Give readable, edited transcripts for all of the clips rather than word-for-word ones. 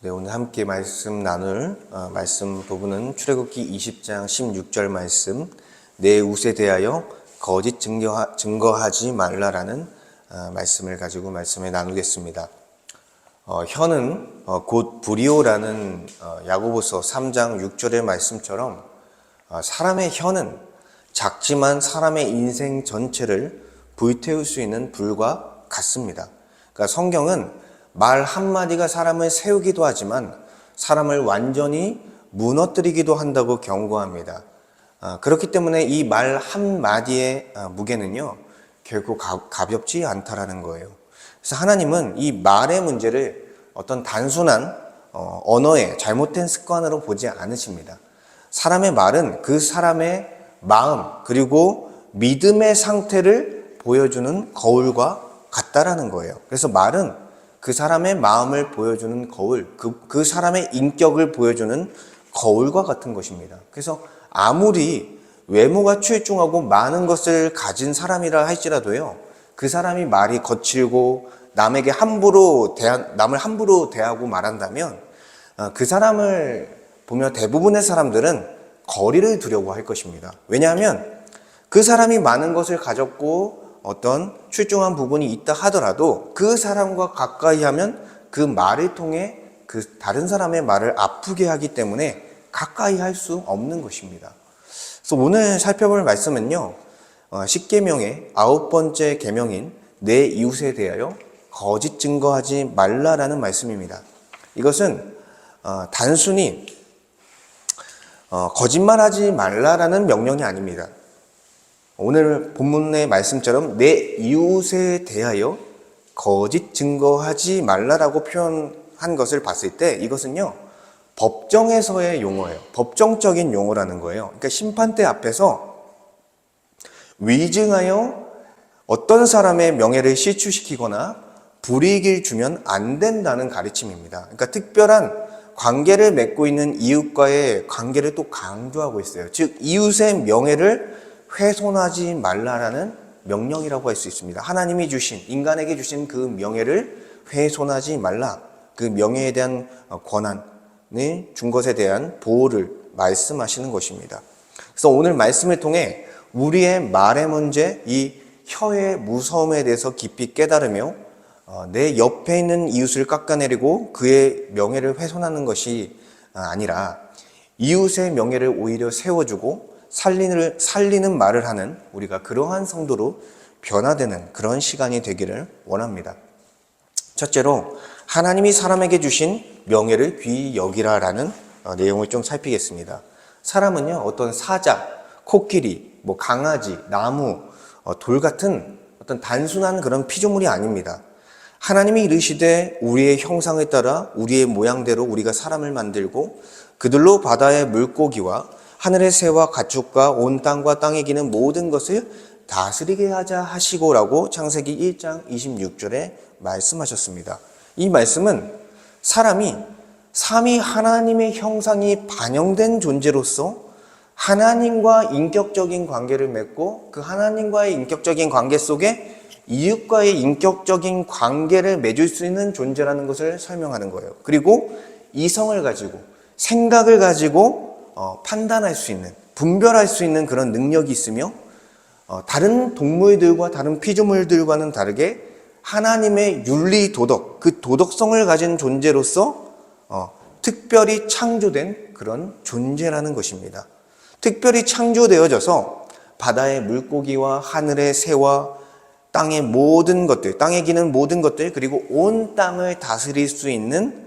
네, 오늘 함께 말씀 나눌 말씀 부분은 출애굽기 20장 16절 말씀, 내 웃에 대하여 거짓 증거하지 말라라는 말씀을 가지고 말씀을 나누겠습니다. 혀는 곧 불이오라는 야고보서 3장 6절의 말씀처럼 사람의 혀는 작지만 사람의 인생 전체를 불태울 수 있는 불과 같습니다. 그러니까 성경은 말 한마디가 사람을 세우기도 하지만 사람을 완전히 무너뜨리기도 한다고 경고합니다. 그렇기 때문에 이 말 한마디의 무게는요, 결코 가볍지 않다라는 거예요. 그래서 하나님은 이 말의 문제를 어떤 단순한 언어의 잘못된 습관으로 보지 않으십니다. 사람의 말은 그 사람의 마음 그리고 믿음의 상태를 보여주는 거울과 같다라는 거예요. 그래서 말은 그 사람의 마음을 보여주는 거울, 그 사람의 인격을 보여주는 거울과 같은 것입니다. 그래서 아무리 외모가 출중하고 많은 것을 가진 사람이라 할지라도요, 그 사람이 말이 거칠고 남을 함부로 대하고 말한다면 그 사람을 보며 대부분의 사람들은 거리를 두려고 할 것입니다. 왜냐하면 그 사람이 많은 것을 가졌고 어떤 출중한 부분이 있다 하더라도 그 사람과 가까이 하면 그 말을 통해 그 다른 사람의 말을 아프게 하기 때문에 가까이 할 수 없는 것입니다. 그래서 오늘 살펴볼 말씀은요, 10계명의 9번째 계명인 내 이웃에 대하여 거짓 증거하지 말라라는 말씀입니다. 이것은 단순히 거짓말하지 말라라는 명령이 아닙니다. 오늘 본문의 말씀처럼 내 이웃에 대하여 거짓 증거하지 말라라고 표현한 것을 봤을 때 이것은요, 법정에서의 용어예요. 법정적인 용어라는 거예요. 그러니까 심판대 앞에서 위증하여 어떤 사람의 명예를 실추시키거나 불이익을 주면 안 된다는 가르침입니다. 그러니까 특별한 관계를 맺고 있는 이웃과의 관계를 또 강조하고 있어요. 즉 이웃의 명예를 훼손하지 말라라는 명령이라고 할 수 있습니다. 하나님이 주신, 인간에게 주신 그 명예를 훼손하지 말라. 그 명예에 대한 권한을 준 것에 대한 보호를 말씀하시는 것입니다. 그래서 오늘 말씀을 통해 우리의 말의 문제, 이 혀의 무서움에 대해서 깊이 깨달으며 내 옆에 있는 이웃을 깎아내리고 그의 명예를 훼손하는 것이 아니라 이웃의 명예를 오히려 세워주고 살리는 말을 하는 우리가 그러한 성도로 변화되는 그런 시간이 되기를 원합니다. 첫째로 하나님이 사람에게 주신 명예를 귀히 여기라라는 내용을 좀 살피겠습니다. 사람은요, 어떤 사자, 코끼리, 강아지, 나무, 돌 같은 어떤 단순한 그런 피조물이 아닙니다. 하나님이 이르시되 우리의 형상에 따라 우리의 모양대로 우리가 사람을 만들고 그들로 바다의 물고기와 하늘의 새와 가축과 온 땅과 땅에 기는 모든 것을 다스리게 하자 하시고라고 창세기 1장 26절에 말씀하셨습니다. 이 말씀은 사람이 삼위 하나님의 형상이 반영된 존재로서 하나님과 인격적인 관계를 맺고 그 하나님과의 인격적인 관계 속에 이웃과의 인격적인 관계를 맺을 수 있는 존재라는 것을 설명하는 거예요. 그리고 이성을 가지고 생각을 가지고 판단할 수 있는, 분별할 수 있는 그런 능력이 있으며 다른 동물들과 다른 피조물들과는 다르게 하나님의 윤리 도덕, 그 도덕성을 가진 존재로서 특별히 창조된 그런 존재라는 것입니다. 특별히 창조되어져서 바다의 물고기와 하늘의 새와 땅의 모든 것들, 땅에 기는 모든 것들, 그리고 온 땅을 다스릴 수 있는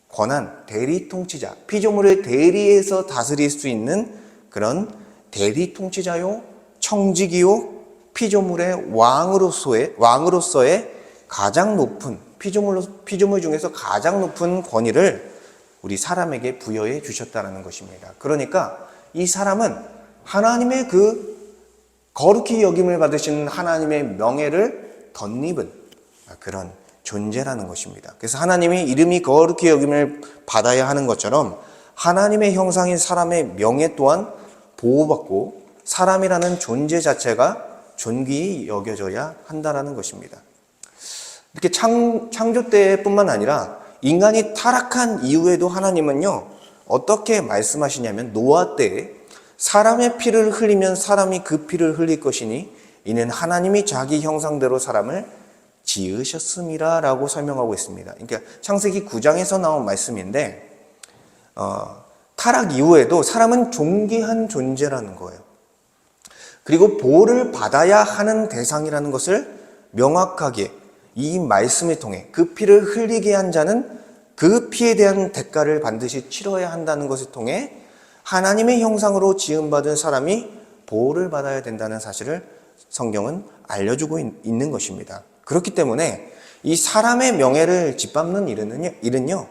권한, 대리 통치자, 피조물을 대리해서 다스릴 수 있는 그런 대리 통치자요, 청지기요, 피조물의 왕으로서의 가장 높은, 피조물 중에서 가장 높은 권위를 우리 사람에게 부여해 주셨다는 것입니다. 그러니까 이 사람은 하나님의 그 거룩히 여김을 받으신 하나님의 명예를 덧입은 그런 존재라는 것입니다. 그래서 하나님이 이름이 거룩히 여김을 받아야 하는 것처럼 하나님의 형상인 사람의 명예 또한 보호받고 사람이라는 존재 자체가 존귀히 여겨져야 한다는 것입니다. 이렇게 창조 때뿐만 아니라 인간이 타락한 이후에도 하나님은요, 어떻게 말씀하시냐면 노아 때에 사람의 피를 흘리면 사람이 그 피를 흘릴 것이니 이는 하나님이 자기 형상대로 사람을 지으셨음이라 라고 설명하고 있습니다. 그러니까 창세기 9장에서 나온 말씀인데 타락 이후에도 사람은 존귀한 존재라는 거예요. 그리고 보호를 받아야 하는 대상이라는 것을 명확하게 이 말씀을 통해 그 피를 흘리게 한 자는 그 피에 대한 대가를 반드시 치러야 한다는 것을 통해 하나님의 형상으로 지음받은 사람이 보호를 받아야 된다는 사실을 성경은 알려주고 있는 것입니다. 그렇기 때문에 이 사람의 명예를 짓밟는 일은요,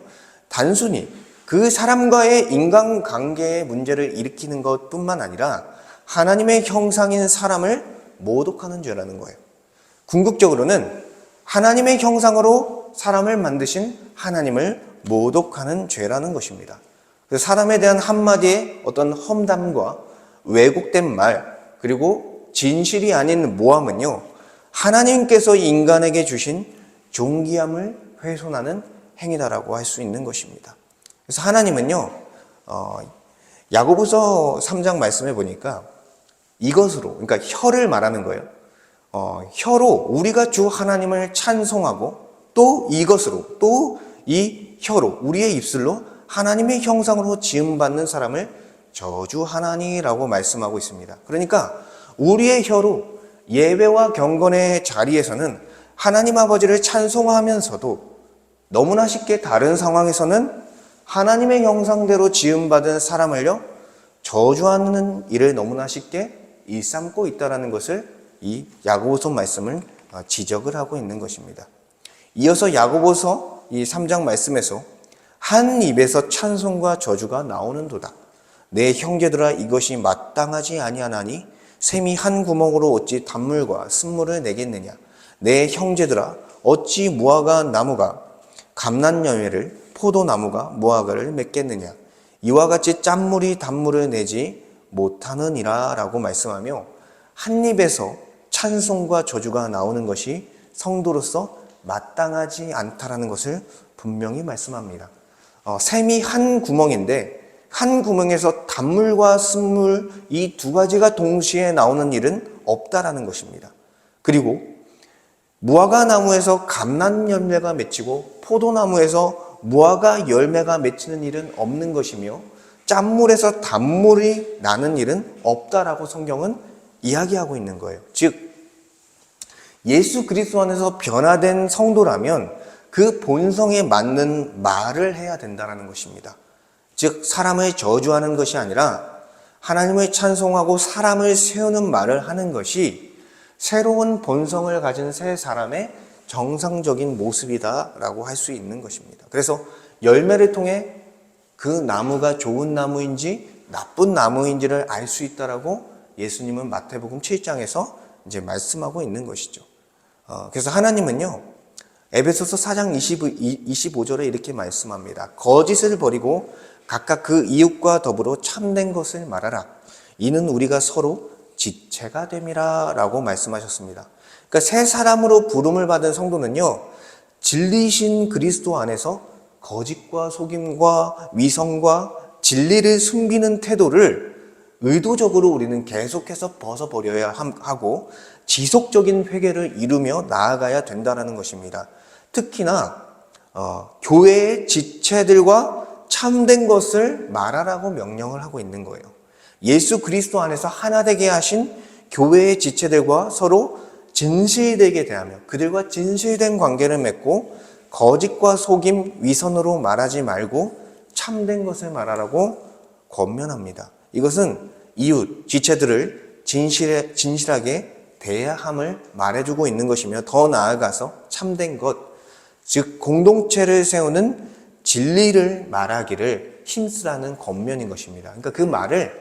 단순히 그 사람과의 인간관계의 문제를 일으키는 것뿐만 아니라 하나님의 형상인 사람을 모독하는 죄라는 거예요. 궁극적으로는 하나님의 형상으로 사람을 만드신 하나님을 모독하는 죄라는 것입니다. 그래서 사람에 대한 한마디의 어떤 험담과 왜곡된 말, 그리고 진실이 아닌 모함은요, 하나님께서 인간에게 주신 존귀함을 훼손하는 행위다라고 할 수 있는 것입니다. 그래서 하나님은요, 야고보서 3장 말씀해 보니까 이것으로, 그러니까 혀를 말하는 거예요. 혀로 우리가 주 하나님을 찬송하고 또 이것으로, 또 이 혀로, 우리의 입술로 하나님의 형상으로 지음받는 사람을 저주하나니라고 말씀하고 있습니다. 그러니까 우리의 혀로 예배와 경건의 자리에서는 하나님 아버지를 찬송하면서도 너무나 쉽게 다른 상황에서는 하나님의 형상대로 지음받은 사람을요, 저주하는 일을 너무나 쉽게 일삼고 있다는 것을 이 야고보서 말씀을 지적을 하고 있는 것입니다. 이어서 야고보서 이 3장 말씀에서 한 입에서 찬송과 저주가 나오는도다. 내 형제들아 이것이 마땅하지 아니하나니 샘이 한 구멍으로 어찌 단물과 쓴물을 내겠느냐. 내 형제들아 어찌 무화과 나무가 감람열매를 포도나무가 무화과를 맺겠느냐. 이와 같이 짠물이 단물을 내지 못하느니라 라고 말씀하며 한 입에서 찬송과 저주가 나오는 것이 성도로서 마땅하지 않다라는 것을 분명히 말씀합니다. 샘이 한 구멍인데 한 구멍에서 단물과 쓴물 이 두 가지가 동시에 나오는 일은 없다라는 것입니다. 그리고 무화과 나무에서 감람 열매가 맺히고 포도나무에서 무화과 열매가 맺히는 일은 없는 것이며 짠물에서 단물이 나는 일은 없다라고 성경은 이야기하고 있는 거예요. 즉 예수 그리스도 안에서 변화된 성도라면 그 본성에 맞는 말을 해야 된다는 것입니다. 즉 사람을 저주하는 것이 아니라 하나님을 찬송하고 사람을 세우는 말을 하는 것이 새로운 본성을 가진 새 사람의 정상적인 모습이다라고 할 수 있는 것입니다. 그래서 열매를 통해 그 나무가 좋은 나무인지 나쁜 나무인지를 알 수 있다라고 예수님은 마태복음 7장에서 이제 말씀하고 있는 것이죠. 그래서 하나님은요, 에베소서 4장 25절에 이렇게 말씀합니다. 거짓을 버리고 각각 그 이웃과 더불어 참된 것을 말하라. 이는 우리가 서로 지체가 됨이라 라고 말씀하셨습니다. 그러니까 새 사람으로 부름을 받은 성도는요, 진리신 그리스도 안에서 거짓과 속임과 위선과 진리를 숨기는 태도를 의도적으로 우리는 계속해서 벗어버려야 하고 지속적인 회개를 이루며 나아가야 된다는 것입니다. 특히나 교회의 지체들과 참된 것을 말하라고 명령을 하고 있는 거예요. 예수 그리스도 안에서 하나 되게 하신 교회의 지체들과 서로 진실되게 대하며 그들과 진실된 관계를 맺고 거짓과 속임, 위선으로 말하지 말고 참된 것을 말하라고 권면합니다. 이것은 이웃, 지체들을 진실하게 대해야 함을 말해주고 있는 것이며 더 나아가서 참된 것, 즉 공동체를 세우는 진리를 말하기를 힘쓰라는 권면인 것입니다. 그러니까 그 말을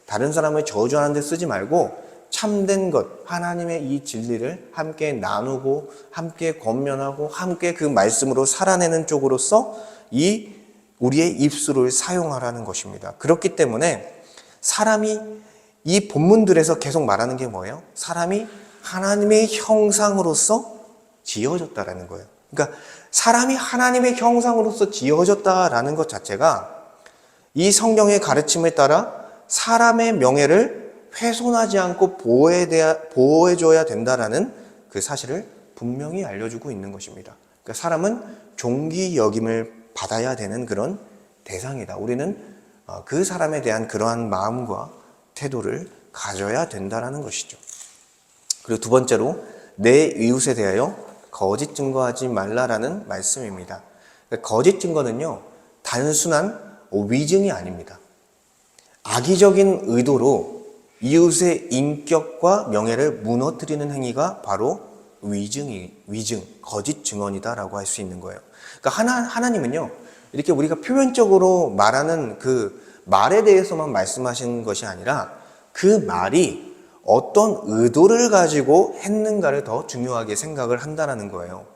다른 사람을 저주하는 데 쓰지 말고 참된 것, 하나님의 이 진리를 함께 나누고 함께 권면하고 함께 그 말씀으로 살아내는 쪽으로서 이 우리의 입술을 사용하라는 것입니다. 그렇기 때문에 사람이 이 본문들에서 계속 말하는 게 뭐예요? 사람이 하나님의 형상으로서 지어졌다라는 거예요. 그러니까 사람이 하나님의 형상으로서 지어졌다라는 것 자체가 이 성경의 가르침에 따라 사람의 명예를 훼손하지 않고 보호해줘야 된다라는 그 사실을 분명히 알려주고 있는 것입니다. 그러니까 사람은 존귀 여김을 받아야 되는 그런 대상이다. 우리는 그 사람에 대한 그러한 마음과 태도를 가져야 된다라는 것이죠. 그리고 두 번째로 내 이웃에 대하여 거짓 증거하지 말라라는 말씀입니다. 그러니까 거짓 증거는요, 단순한 위증이 아닙니다. 악의적인 의도로 이웃의 인격과 명예를 무너뜨리는 행위가 바로 위증, 거짓 증언이다라고 할 수 있는 거예요. 그러니까 하나님은요, 이렇게 우리가 표면적으로 말하는 그 말에 대해서만 말씀하시는 것이 아니라 그 말이 어떤 의도를 가지고 했는가를 더 중요하게 생각을 한다는 거예요.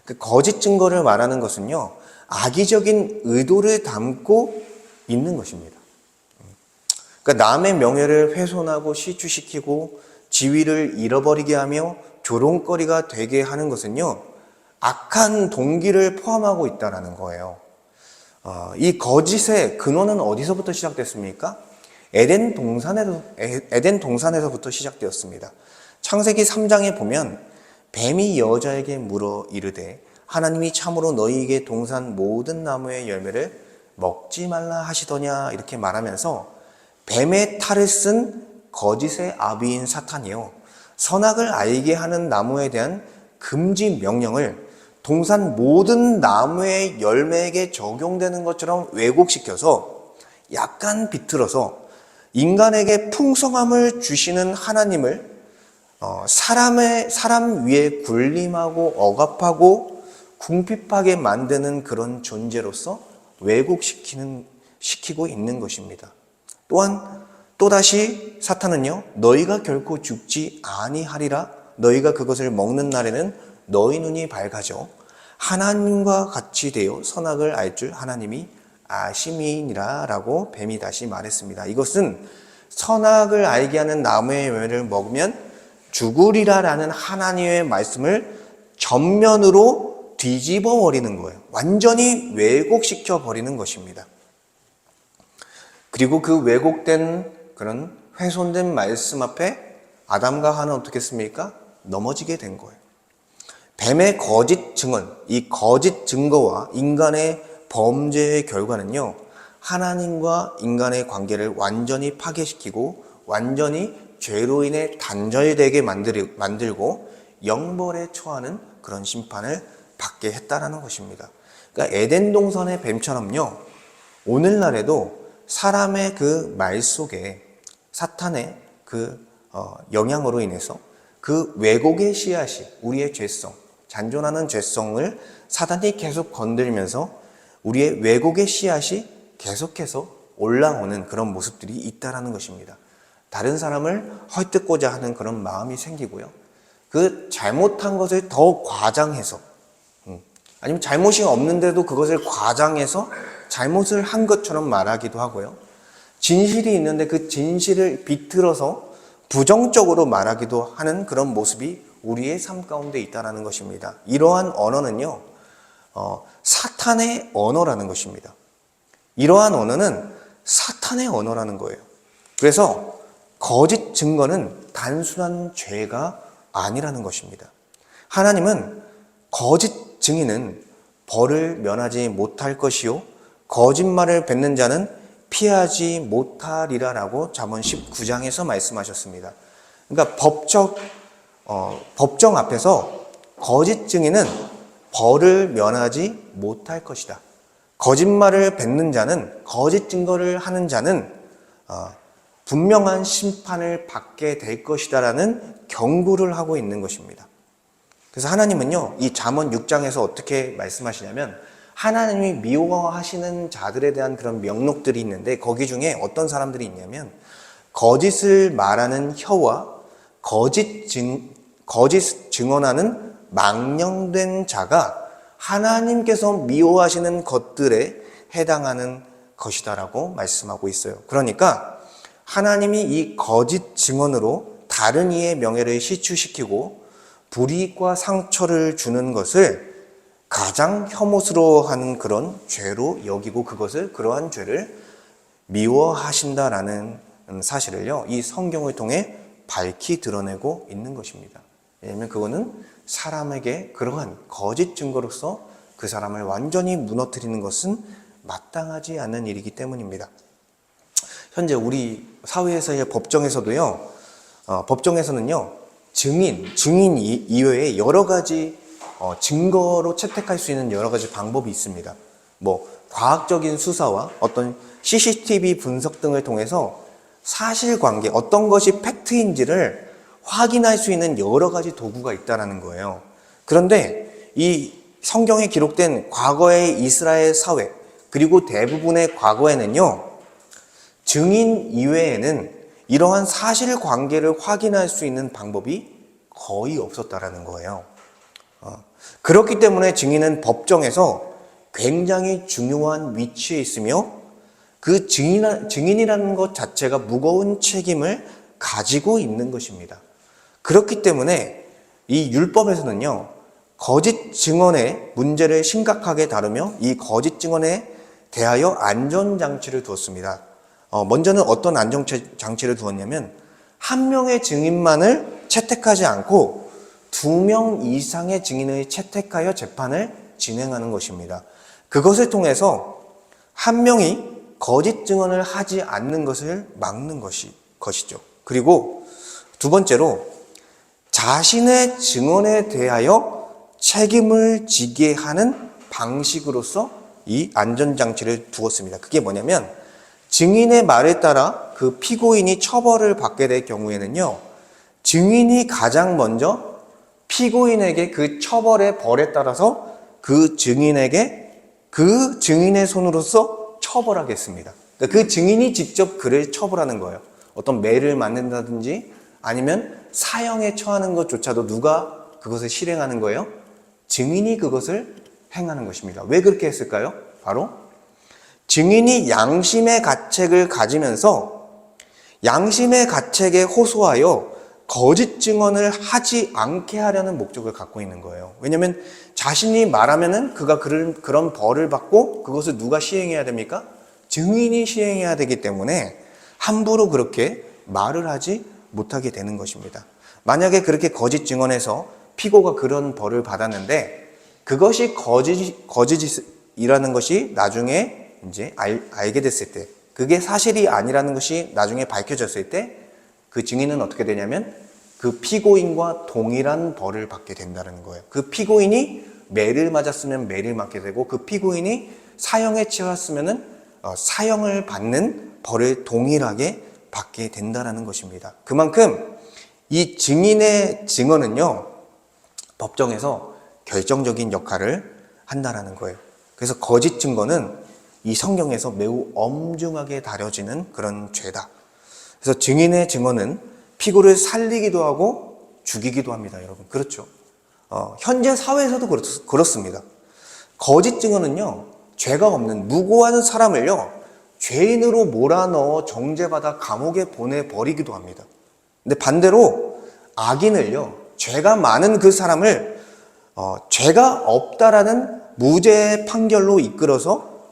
그 거짓 증거를 말하는 것은요, 악의적인 의도를 담고 있는 것입니다. 그러니까 남의 명예를 훼손하고 시추시키고 지위를 잃어버리게 하며 조롱거리가 되게 하는 것은요, 악한 동기를 포함하고 있다는 거예요. 이 거짓의 근원은 어디서부터 시작됐습니까? 에덴 동산에서부터 시작되었습니다. 창세기 3장에 보면 뱀이 여자에게 물어 이르되 하나님이 참으로 너희에게 동산 모든 나무의 열매를 먹지 말라 하시더냐 이렇게 말하면서 뱀의 탈을 쓴 거짓의 아비인 사탄이요, 선악을 알게 하는 나무에 대한 금지 명령을 동산 모든 나무의 열매에게 적용되는 것처럼 왜곡시켜서 약간 비틀어서 인간에게 풍성함을 주시는 하나님을 사람 위에 군림하고 억압하고 궁핍하게 만드는 그런 존재로서 왜곡시키고 있는 것입니다. 또한 또다시 사탄은요, 너희가 결코 죽지 아니하리라, 너희가 그것을 먹는 날에는 너희 눈이 밝아져 하나님과 같이 되어 선악을 알 줄 하나님이 아심이니라 라고 뱀이 다시 말했습니다. 이것은 선악을 알게 하는 나무의 열매를 먹으면 죽으리라 라는 하나님의 말씀을 전면으로 뒤집어 버리는 거예요. 완전히 왜곡시켜 버리는 것입니다. 그리고 그 왜곡된 그런 훼손된 말씀 앞에 아담과 하나는 어떻게 했습니까? 넘어지게 된 거예요. 뱀의 거짓 증언, 이 거짓 증거와 인간의 범죄의 결과는요, 하나님과 인간의 관계를 완전히 파괴시키고 완전히 죄로 인해 단절되게 만들고 영벌에 처하는 그런 심판을 받게 했다라는 것입니다. 그러니까 에덴 동산의 뱀처럼요, 오늘날에도 사람의 그 말 속에 사탄의 그 영향으로 인해서 그 왜곡의 씨앗이, 우리의 죄성, 잔존하는 죄성을 사탄이 계속 건들면서 우리의 왜곡의 씨앗이 계속해서 올라오는 그런 모습들이 있다라는 것입니다. 다른 사람을 헐뜯고자 하는 그런 마음이 생기고요, 그 잘못한 것을 더 과장해서, 아니면 잘못이 없는데도 그것을 과장해서 잘못을 한 것처럼 말하기도 하고요, 진실이 있는데 그 진실을 비틀어서 부정적으로 말하기도 하는 그런 모습이 우리의 삶 가운데 있다는 것입니다. 이러한 언어는요, 사탄의 언어라는 것입니다. 이러한 언어는 사탄의 언어라는 거예요. 그래서 거짓 증거는 단순한 죄가 아니라는 것입니다. 하나님은 거짓 증인은 벌을 면하지 못할 것이요 거짓말을 뱉는 자는 피하지 못하리라라고 잠언 19장에서 말씀하셨습니다. 그러니까 법정 앞에서 거짓 증인은 벌을 면하지 못할 것이다. 거짓말을 뱉는 자는, 거짓 증거를 하는 자는 분명한 심판을 받게 될 것이다라는 경고를 하고 있는 것입니다. 그래서 하나님은요, 이 잠언 6장에서 어떻게 말씀하시냐면, 하나님이 미워하시는 자들에 대한 그런 명록들이 있는데, 거기 중에 어떤 사람들이 있냐면, 거짓을 말하는 혀와 거짓 증언하는 망령된 자가 하나님께서 미워하시는 것들에 해당하는 것이다라고 말씀하고 있어요. 그러니까 하나님이 이 거짓 증언으로 다른 이의 명예를 시추시키고 불이익과 상처를 주는 것을 가장 혐오스러워하는 그런 죄로 여기고 그러한 죄를 미워하신다라는 사실을요, 이 성경을 통해 밝히 드러내고 있는 것입니다. 왜냐하면 그거는 사람에게 그러한 거짓 증거로서 그 사람을 완전히 무너뜨리는 것은 마땅하지 않은 일이기 때문입니다. 현재 우리 사회에서의 법정에서도요, 법정에서는요, 증인 이외에 여러 가지 증거로 채택할 수 있는 여러 가지 방법이 있습니다. 뭐 과학적인 수사와 어떤 CCTV 분석 등을 통해서 사실관계, 어떤 것이 팩트인지를 확인할 수 있는 여러 가지 도구가 있다는 거예요. 그런데 이 성경에 기록된 과거의 이스라엘 사회, 그리고 대부분의 과거에는요, 증인 이외에는 이러한 사실관계를 확인할 수 있는 방법이 거의 없었다라는 거예요. 그렇기 때문에 증인은 법정에서 굉장히 중요한 위치에 있으며 그 증인이라는 것 자체가 무거운 책임을 가지고 있는 것입니다. 그렇기 때문에 이 율법에서는요, 거짓 증언의 문제를 심각하게 다루며 이 거짓 증언에 대하여 안전장치를 두었습니다. 먼저는 어떤 안전장치를 두었냐면, 한 명의 증인만을 채택하지 않고 2명 이상의 증인을 채택하여 재판을 진행하는 것입니다. 그것을 통해서 한 명이 거짓 증언을 하지 않는 것을 막는 것이죠. 그리고 두 번째로 자신의 증언에 대하여 책임을 지게 하는 방식으로서 이 안전장치를 두었습니다. 그게 뭐냐면, 증인의 말에 따라 그 피고인이 처벌을 받게 될 경우에는요, 증인이 가장 먼저 피고인에게 그 처벌의 벌에 따라서 그 증인의 손으로서 처벌하겠습니다. 그러니까 그 증인이 직접 그를 처벌하는 거예요. 어떤 매를 맞는다든지 아니면 사형에 처하는 것조차도 누가 그것을 실행하는 거예요? 증인이 그것을 행하는 것입니다. 왜 그렇게 했을까요? 바로 증인이 양심의 가책을 가지면서 양심의 가책에 호소하여 거짓 증언을 하지 않게 하려는 목적을 갖고 있는 거예요. 왜냐하면 자신이 말하면은 그가 그런 벌을 받고 그것을 누가 시행해야 됩니까? 증인이 시행해야 되기 때문에 함부로 그렇게 말을 하지 못하게 되는 것입니다. 만약에 그렇게 거짓 증언해서 피고가 그런 벌을 받았는데 그것이 거짓이라는 것이 나중에 이제 알게 됐을 때, 그게 사실이 아니라는 것이 나중에 밝혀졌을 때 그 증인은 어떻게 되냐면 그 피고인과 동일한 벌을 받게 된다는 거예요. 그 피고인이 매를 맞았으면 매를 맞게 되고 그 피고인이 사형에 처했으면은 사형을 받는 벌을 동일하게 받게 된다는 것입니다. 그만큼 이 증인의 증언은요, 법정에서 결정적인 역할을 한다는 거예요. 그래서 거짓 증거는 이 성경에서 매우 엄중하게 다뤄지는 그런 죄다. 그래서 증인의 증언은 피고를 살리기도 하고 죽이기도 합니다, 여러분. 그렇죠? 현재 사회에서도 그렇습니다. 거짓 증언은요, 죄가 없는 무고한 사람을요, 죄인으로 몰아넣어 정죄받아 감옥에 보내버리기도 합니다. 근데 반대로 악인을요, 죄가 많은 그 사람을 죄가 없다라는 무죄 판결로 이끌어서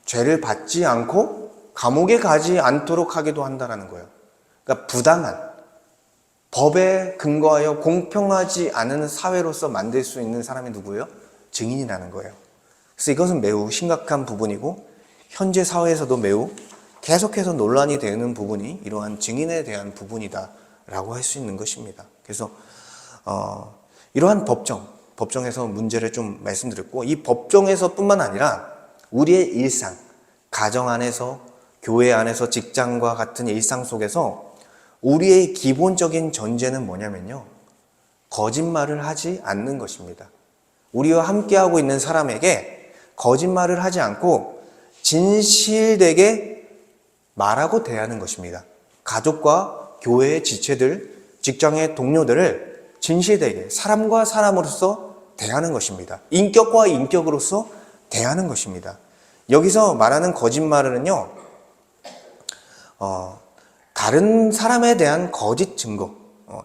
죄를 받지 않고 감옥에 가지 않도록 하기도 한다는 거예요. 그러니까 부당한, 법에 근거하여 공평하지 않은 사회로서 만들 수 있는 사람이 누구예요? 증인이라는 거예요. 그래서 이것은 매우 심각한 부분이고 현재 사회에서도 매우 계속해서 논란이 되는 부분이 이러한 증인에 대한 부분이다라고 할 수 있는 것입니다. 그래서 이러한 법정에서 문제를 좀 말씀드렸고, 이 법정에서뿐만 아니라 우리의 일상, 가정 안에서, 교회 안에서, 직장과 같은 일상 속에서 우리의 기본적인 전제는 뭐냐면요, 거짓말을 하지 않는 것입니다. 우리와 함께하고 있는 사람에게 거짓말을 하지 않고 진실되게 말하고 대하는 것입니다. 가족과 교회의 지체들, 직장의 동료들을 진실되게 사람과 사람으로서 대하는 것입니다. 인격과 인격으로서 대하는 것입니다. 여기서 말하는 거짓말은요, 다른 사람에 대한 거짓 증거,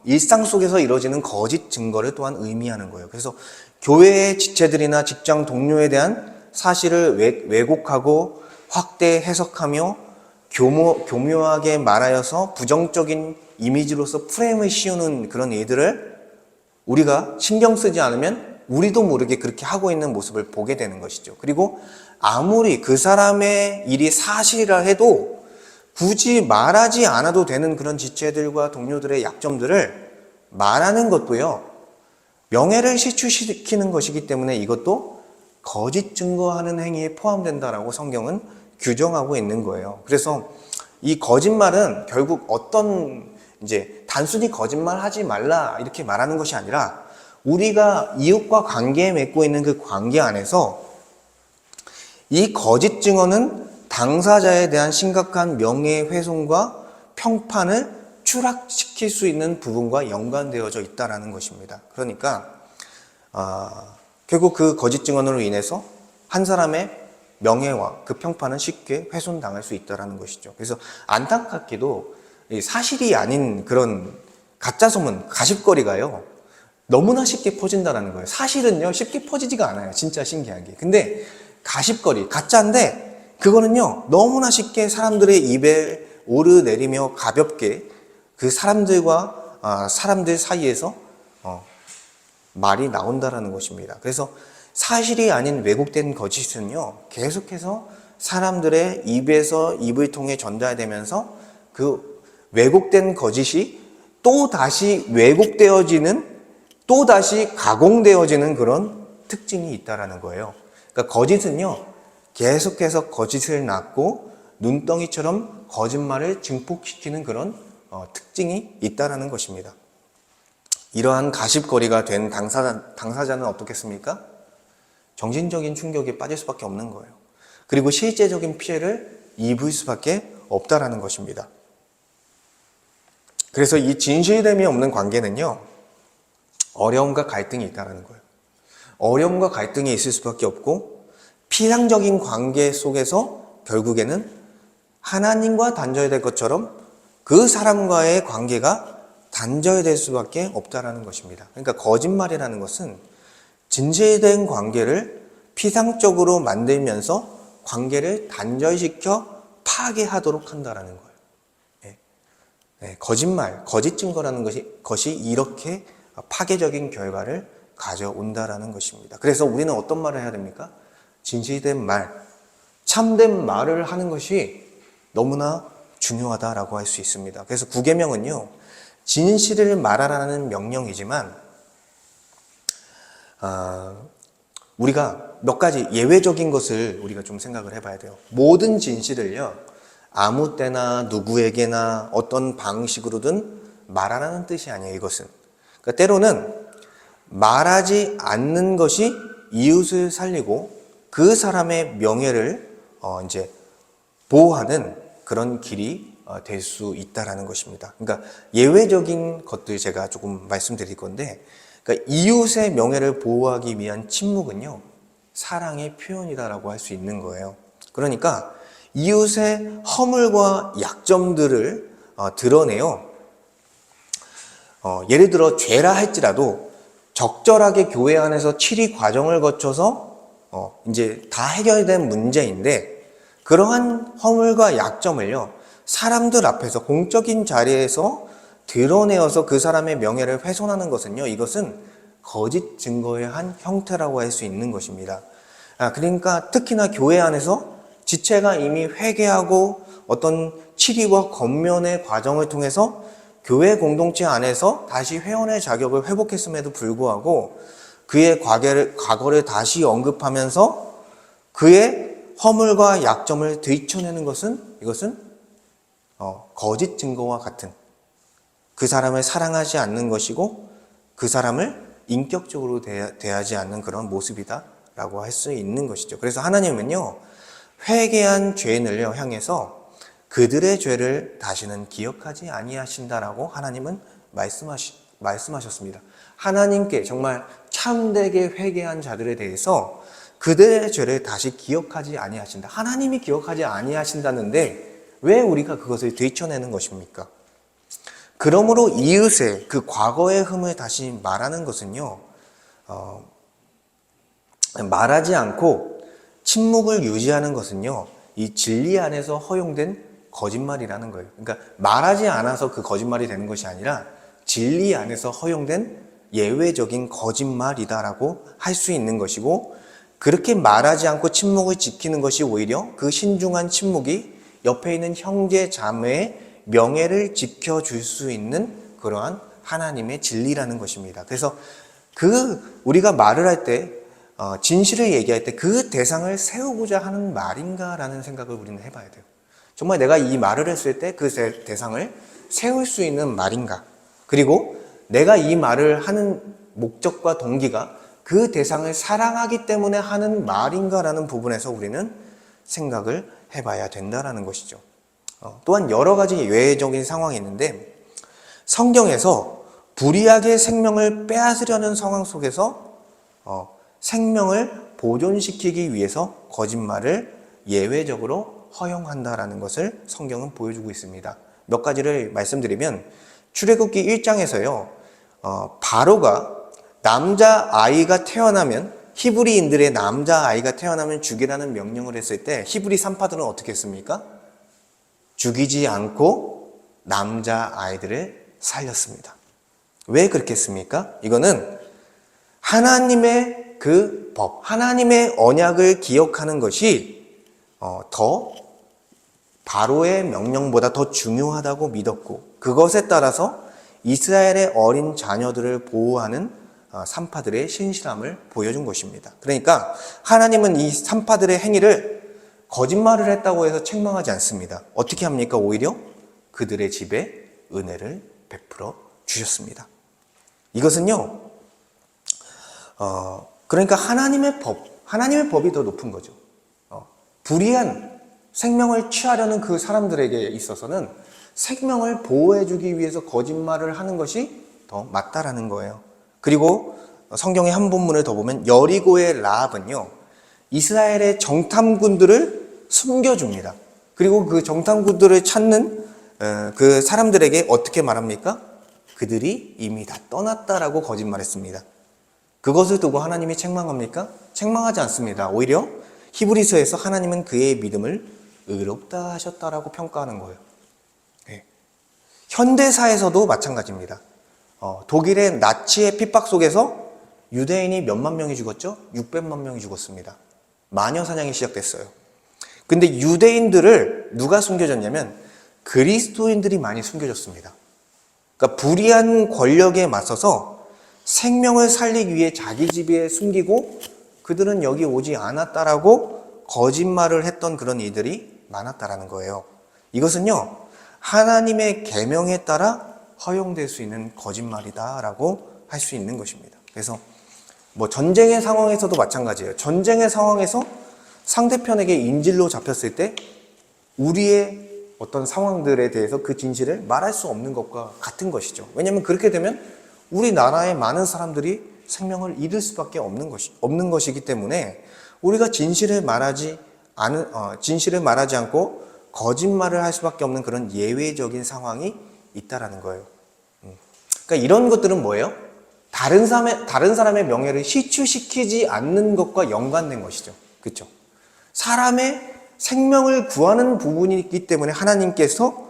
일상 속에서 이루어지는 거짓 증거를 또한 의미하는 거예요. 그래서 교회의 지체들이나 직장 동료에 대한 사실을 왜곡하고 확대 해석하며 교묘하게 말하여서 부정적인 이미지로서 프레임을 씌우는 그런 일들을 우리가 신경 쓰지 않으면 우리도 모르게 그렇게 하고 있는 모습을 보게 되는 것이죠. 그리고 아무리 그 사람의 일이 사실이라 해도 굳이 말하지 않아도 되는 그런 지체들과 동료들의 약점들을 말하는 것도요, 명예를 시추시키는 것이기 때문에 이것도 거짓 증거하는 행위에 포함된다라고 성경은 규정하고 있는 거예요. 그래서 이 거짓말은 결국 단순히 거짓말 하지 말라 이렇게 말하는 것이 아니라 우리가 이웃과 관계에 맺고 있는 그 관계 안에서 이 거짓 증언은 당사자에 대한 심각한 명예훼손과 평판을 추락시킬 수 있는 부분과 연관되어져 있다는 것입니다. 그러니까 결국 그 거짓 증언으로 인해서 한 사람의 명예와 그 평판은 쉽게 훼손당할 수 있다는 것이죠. 그래서 안타깝게도 사실이 아닌 그런 가짜 소문, 가십거리가요, 너무나 쉽게 퍼진다는 거예요. 사실은요, 쉽게 퍼지지가 않아요. 진짜 신기하게. 근데 가십거리, 가짜인데 그거는요, 너무나 쉽게 사람들의 입에 오르내리며 가볍게 그 사람들 사이에서 말이 나온다라는 것입니다. 그래서 사실이 아닌 왜곡된 거짓은요, 계속해서 사람들의 입에서 입을 통해 전달되면서 그 왜곡된 거짓이 또 다시 왜곡되어지는, 또 다시 가공되어지는 그런 특징이 있다라는 거예요. 그러니까 거짓은요, 계속해서 거짓을 낳고 눈덩이처럼 거짓말을 증폭시키는 그런 특징이 있다라는 것입니다. 이러한 가십거리가 된 당사자는 어떻겠습니까? 정신적인 충격에 빠질 수밖에 없는 거예요. 그리고 실제적인 피해를 입을 수밖에 없다라는 것입니다. 그래서 이 진실됨이 없는 관계는요, 어려움과 갈등이 있다는 거예요. 어려움과 갈등이 있을 수밖에 없고, 피상적인 관계 속에서 결국에는 하나님과 단절될 것처럼 그 사람과의 관계가 단절될 수밖에 없다는 것입니다. 그러니까 거짓말이라는 것은 진실된 관계를 피상적으로 만들면서 관계를 단절시켜 파괴하도록 한다는 거예요. 거짓말, 거짓 증거라는 것이 이렇게 파괴적인 결과를 가져온다라는 것입니다. 그래서 우리는 어떤 말을 해야 됩니까? 진실된 말, 참된 말을 하는 것이 너무나 중요하다라고 할 수 있습니다. 그래서 구계명은요, 진실을 말하라는 명령이지만 우리가 몇 가지 예외적인 것을 우리가 좀 생각을 해봐야 돼요. 모든 진실을요, 아무 때나 누구에게나 어떤 방식으로든 말하라는 뜻이 아니에요. 이것은 그러니까 때로는 말하지 않는 것이 이웃을 살리고 그 사람의 명예를 보호하는 그런 길이 될 수 있다라는 것입니다. 그러니까 예외적인 것들 제가 조금 말씀드릴 건데, 그러니까 이웃의 명예를 보호하기 위한 침묵은요, 사랑의 표현이다라고 할 수 있는 거예요. 그러니까 이웃의 허물과 약점들을 드러내요. 예를 들어 죄라 할지라도 적절하게 교회 안에서 치리 과정을 거쳐서 이제 다 해결된 문제인데, 그러한 허물과 약점을요, 사람들 앞에서 공적인 자리에서 드러내어서 그 사람의 명예를 훼손하는 것은요, 이것은 거짓 증거의 한 형태라고 할 수 있는 것입니다. 그러니까 특히나 교회 안에서 지체가 이미 회개하고 어떤 치리와 권면의 과정을 통해서 교회 공동체 안에서 다시 회원의 자격을 회복했음에도 불구하고 그의 과거를 다시 언급하면서 그의 허물과 약점을 들춰내는 것은, 이것은 거짓 증거와 같은, 그 사람을 사랑하지 않는 것이고 그 사람을 인격적으로 대하지 않는 그런 모습이다라고 할 수 있는 것이죠. 그래서 하나님은요, 회개한 죄인을 향해서 그들의 죄를 다시는 기억하지 아니하신다라고 하나님은 말씀하셨습니다. 하나님께 정말 참되게 회개한 자들에 대해서 그들의 죄를 다시 기억하지 아니하신다. 하나님이 기억하지 아니하신다는데 왜 우리가 그것을 들춰내는 것입니까? 그러므로 이웃의 그 과거의 흠을 다시 말하는 것은요, 말하지 않고 침묵을 유지하는 것은요, 이 진리 안에서 허용된 거짓말이라는 거예요. 그러니까 말하지 않아서 그 거짓말이 되는 것이 아니라 진리 안에서 허용된 예외적인 거짓말이다라고 할 수 있는 것이고, 그렇게 말하지 않고 침묵을 지키는 것이 오히려 그 신중한 침묵이 옆에 있는 형제 자매의 명예를 지켜줄 수 있는 그러한 하나님의 진리라는 것입니다. 그래서 우리가 말을 할 때, 진실을 얘기할 때 그 대상을 세우고자 하는 말인가라는 생각을 우리는 해봐야 돼요. 정말 내가 이 말을 했을 때 그 대상을 세울 수 있는 말인가? 그리고 내가 이 말을 하는 목적과 동기가 그 대상을 사랑하기 때문에 하는 말인가라는 부분에서 우리는 생각을 해봐야 된다는 것이죠. 또한 여러 가지 예외적인 상황이 있는데, 성경에서 불의하게 생명을 빼앗으려는 상황 속에서 생명을 보존시키기 위해서 거짓말을 예외적으로 허용한다라는 것을 성경은 보여주고 있습니다. 몇 가지를 말씀드리면, 출애굽기 1장에서요, 바로가 남자아이가 태어나면, 히브리인들의 남자아이가 태어나면 죽이라는 명령을 했을 때 히브리 산파들은 어떻게 했습니까? 죽이지 않고 남자아이들을 살렸습니다. 왜 그렇게 했습니까? 이거는 하나님의 그 법, 하나님의 언약을 기억하는 것이 더 바로의 명령보다 더 중요하다고 믿었고, 그것에 따라서 이스라엘의 어린 자녀들을 보호하는 산파들의 신실함을 보여준 것입니다. 그러니까 하나님은 이 산파들의 행위를 거짓말을 했다고 해서 책망하지 않습니다. 어떻게 합니까? 오히려 그들의 집에 은혜를 베풀어 주셨습니다. 이것은요, 그러니까 하나님의 법이 더 높은 거죠. 불의한 생명을 취하려는 그 사람들에게 있어서는 생명을 보호해주기 위해서 거짓말을 하는 것이 더 맞다라는 거예요. 그리고 성경의 한 본문을 더 보면 여리고의 라합은요, 이스라엘의 정탐꾼들을 숨겨줍니다. 그리고 그 정탐꾼들을 찾는 그 사람들에게 어떻게 말합니까? 그들이 이미 다 떠났다라고 거짓말했습니다. 그것을 두고 하나님이 책망합니까? 책망하지 않습니다. 오히려 히브리서에서 하나님은 그의 믿음을 의롭다 하셨다라고 평가하는 거예요. 네. 현대사에서도 마찬가지입니다. 독일의 나치의 핍박 속에서 유대인이 몇만 명이 죽었죠? 600만 명이 죽었습니다. 마녀 사냥이 시작됐어요. 근데 유대인들을 누가 숨겨줬냐면 그리스도인들이 많이 숨겨줬습니다. 그러니까 불의한 권력에 맞서서 생명을 살리기 위해 자기 집에 숨기고 그들은 여기 오지 않았다라고 거짓말을 했던 그런 이들이 많았다라는 거예요. 이것은요, 하나님의 계명에 따라 허용될 수 있는 거짓말이다라고 할 수 있는 것입니다. 그래서 전쟁의 상황에서도 마찬가지예요. 전쟁의 상황에서 상대편에게 인질로 잡혔을 때 우리의 어떤 상황들에 대해서 그 진실을 말할 수 없는 것과 같은 것이죠. 왜냐하면 그렇게 되면 우리나라의 많은 사람들이 생명을 잃을 수밖에 없는 것이기 때문에 우리가 진실을 말하지 않고 거짓말을 할 수밖에 없는 그런 예외적인 상황이 있다라는 거예요. 그러니까 이런 것들은 뭐예요? 다른 사람의 명예를 시추시키지 않는 것과 연관된 것이죠. 그렇죠? 사람의 생명을 구하는 부분이기 때문에 하나님께서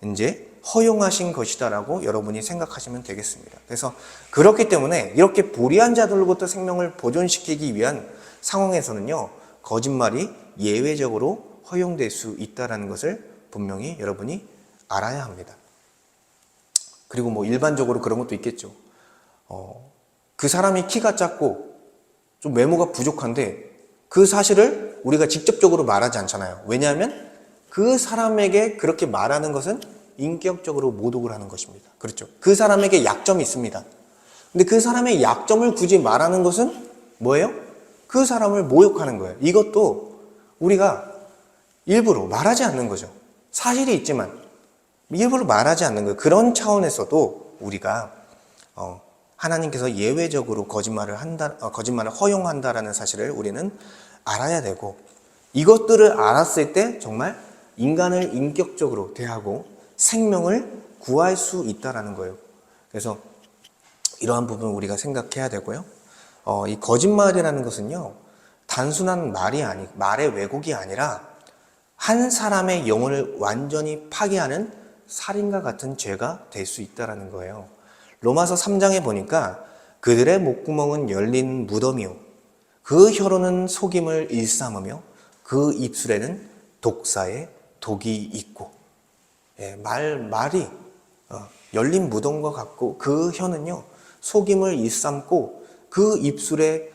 이제 허용하신 것이다라고 여러분이 생각하시면 되겠습니다. 그래서 그렇기 때문에 이렇게 불의한 자들로부터 생명을 보존시키기 위한 상황에서는요, 거짓말이 예외적으로 허용될 수 있다는 것을 분명히 여러분이 알아야 합니다. 그리고 일반적으로 그런 것도 있겠죠. 그 사람이 키가 작고 좀 외모가 부족한데 그 사실을 우리가 직접적으로 말하지 않잖아요. 왜냐하면 그 사람에게 그렇게 말하는 것은 인격적으로 모독을 하는 것입니다. 그렇죠? 그 사람에게 약점이 있습니다. 근데 그 사람의 약점을 굳이 말하는 것은 뭐예요? 그 사람을 모욕하는 거예요. 이것도 우리가 일부러 말하지 않는 거죠. 사실이 있지만 일부러 말하지 않는 거예요. 그런 차원에서도 우리가 하나님께서 예외적으로 거짓말을 허용한다라는 사실을 우리는 알아야 되고, 이것들을 알았을 때 정말 인간을 인격적으로 대하고 생명을 구할 수 있다라는 거예요. 그래서 이러한 부분 우리가 생각해야 되고요. 이 거짓말이라는 것은요, 단순한 말의 왜곡이 아니라 한 사람의 영혼을 완전히 파괴하는 살인과 같은 죄가 될 수 있다라는 거예요. 로마서 3장에 보니까 그들의 목구멍은 열린 무덤이요, 그 혀로는 속임을 일삼으며 그 입술에는 독사의 독이 있고. 말이 열린 무덤과 같고, 그 혀는요 속임을 일삼고, 그 입술에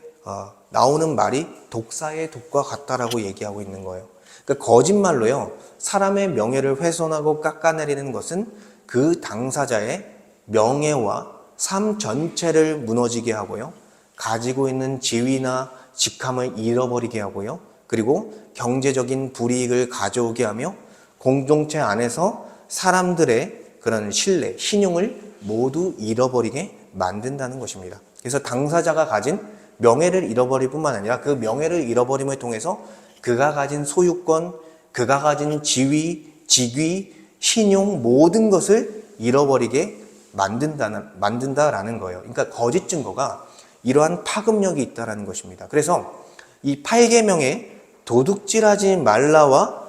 나오는 말이 독사의 독과 같다라고 얘기하고 있는 거예요. 그러니까 거짓말로요, 사람의 명예를 훼손하고 깎아내리는 것은 그 당사자의 명예와 삶 전체를 무너지게 하고요, 가지고 있는 지위나 직함을 잃어버리게 하고요, 그리고 경제적인 불이익을 가져오게 하며 공동체 안에서 사람들의 그런 신뢰, 신용을 모두 잃어버리게 만든다는 것입니다. 그래서 당사자가 가진 명예를 잃어버릴 뿐만 아니라 그 명예를 잃어버림을 통해서 그가 가진 소유권, 그가 가진 지위, 직위, 신용 모든 것을 잃어버리게 만든다라는 거예요. 그러니까 거짓 증거가 이러한 파급력이 있다라는 것입니다. 그래서 이 8계명에 도둑질하지 말라와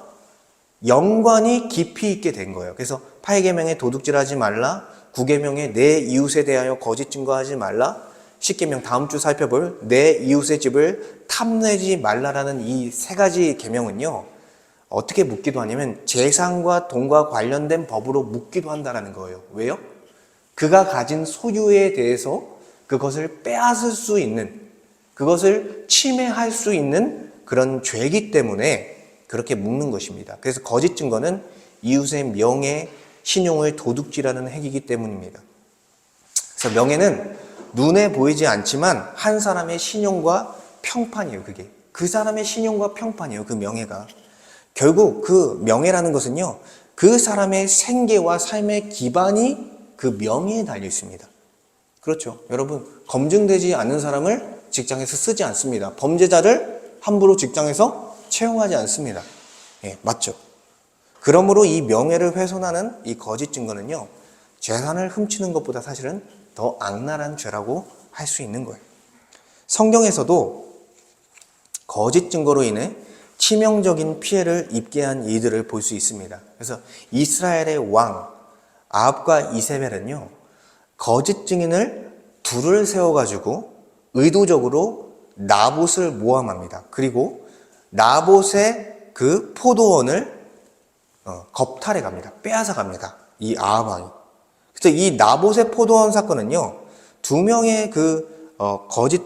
연관이 깊이 있게 된 거예요. 그래서 8계명에 도둑질하지 말라, 9계명에 내 이웃에 대하여 거짓 증거하지 말라, 10계명 다음 주 살펴볼 내 이웃의 집을 탐내지 말라라는 이 세 가지 계명은요, 어떻게 묻기도 하냐면 재산과 돈과 관련된 법으로 묻기도 한다는 거예요. 왜요? 그가 가진 소유에 대해서 그것을 빼앗을 수 있는, 그것을 침해할 수 있는 그런 죄이기 때문에 그렇게 묻는 것입니다. 그래서 거짓 증거는 이웃의 명예, 신용을 도둑질하는 행위이기 때문입니다. 그래서 명예는 눈에 보이지 않지만 한 사람의 신용과 평판이에요. 그게 그 사람의 신용과 평판이에요. 그 명예가 결국 그 명예라는 것은요, 그 사람의 생계와 삶의 기반이 그 명예에 달려 있습니다. 그렇죠. 여러분, 검증되지 않는 사람을 직장에서 쓰지 않습니다. 범죄자를 함부로 직장에서 채용하지 않습니다. 맞죠. 그러므로 이 명예를 훼손하는 이 거짓 증거는요, 재산을 훔치는 것보다 사실은 더 악랄한 죄라고 할 수 있는 거예요. 성경에서도 거짓 증거로 인해 치명적인 피해를 입게 한 이들을 볼 수 있습니다. 그래서 이스라엘의 왕 아합과 이세벨은요, 거짓 증인을 둘을 세워가지고 의도적으로 나봇을 모함합니다. 그리고 나봇의 그 포도원을 겁탈해 갑니다. 빼앗아 갑니다. 이 아합 왕이. 그래서 이 나봇의 포도원 사건은요, 두 명의 거짓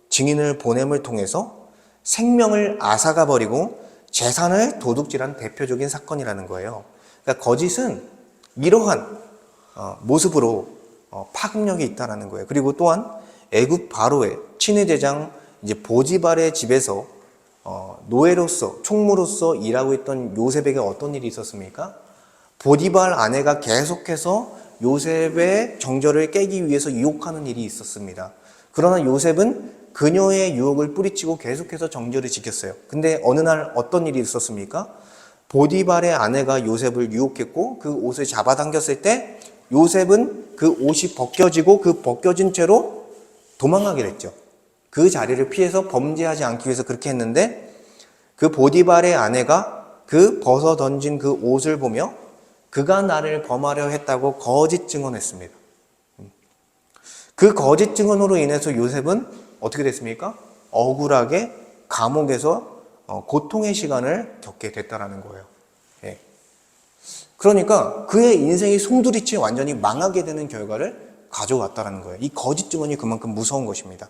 증인을 보냄을 통해서 생명을 앗아가 버리고 재산을 도둑질한 대표적인 사건이라는 거예요. 그러니까 거짓은 이러한 모습으로 파급력이 있다는 거예요. 그리고 또한 애굽 바로의 친위 대장 이제 보디발의 집에서 노예로서, 총무로서 일하고 있던 요셉에게 어떤 일이 있었습니까? 보디발 아내가 계속해서 요셉의 정절을 깨기 위해서 유혹하는 일이 있었습니다. 그러나 요셉은 그녀의 유혹을 뿌리치고 계속해서 정절을 지켰어요. 근데 어느 날 어떤 일이 있었습니까? 보디발의 아내가 요셉을 유혹했고 그 옷을 잡아당겼을 때 요셉은 그 옷이 벗겨지고 그 벗겨진 채로 도망가게 됐죠. 그 자리를 피해서 범죄하지 않기 위해서 그렇게 했는데, 그 보디발의 아내가 그 벗어 던진 그 옷을 보며 그가 나를 범하려 했다고 거짓 증언했습니다. 그 거짓 증언으로 인해서 요셉은 어떻게 됐습니까? 억울하게 감옥에서 고통의 시간을 겪게 됐다라는 거예요. 그러니까 그의 인생이 송두리째 완전히 망하게 되는 결과를 가져왔다라는 거예요. 이 거짓 증언이 그만큼 무서운 것입니다.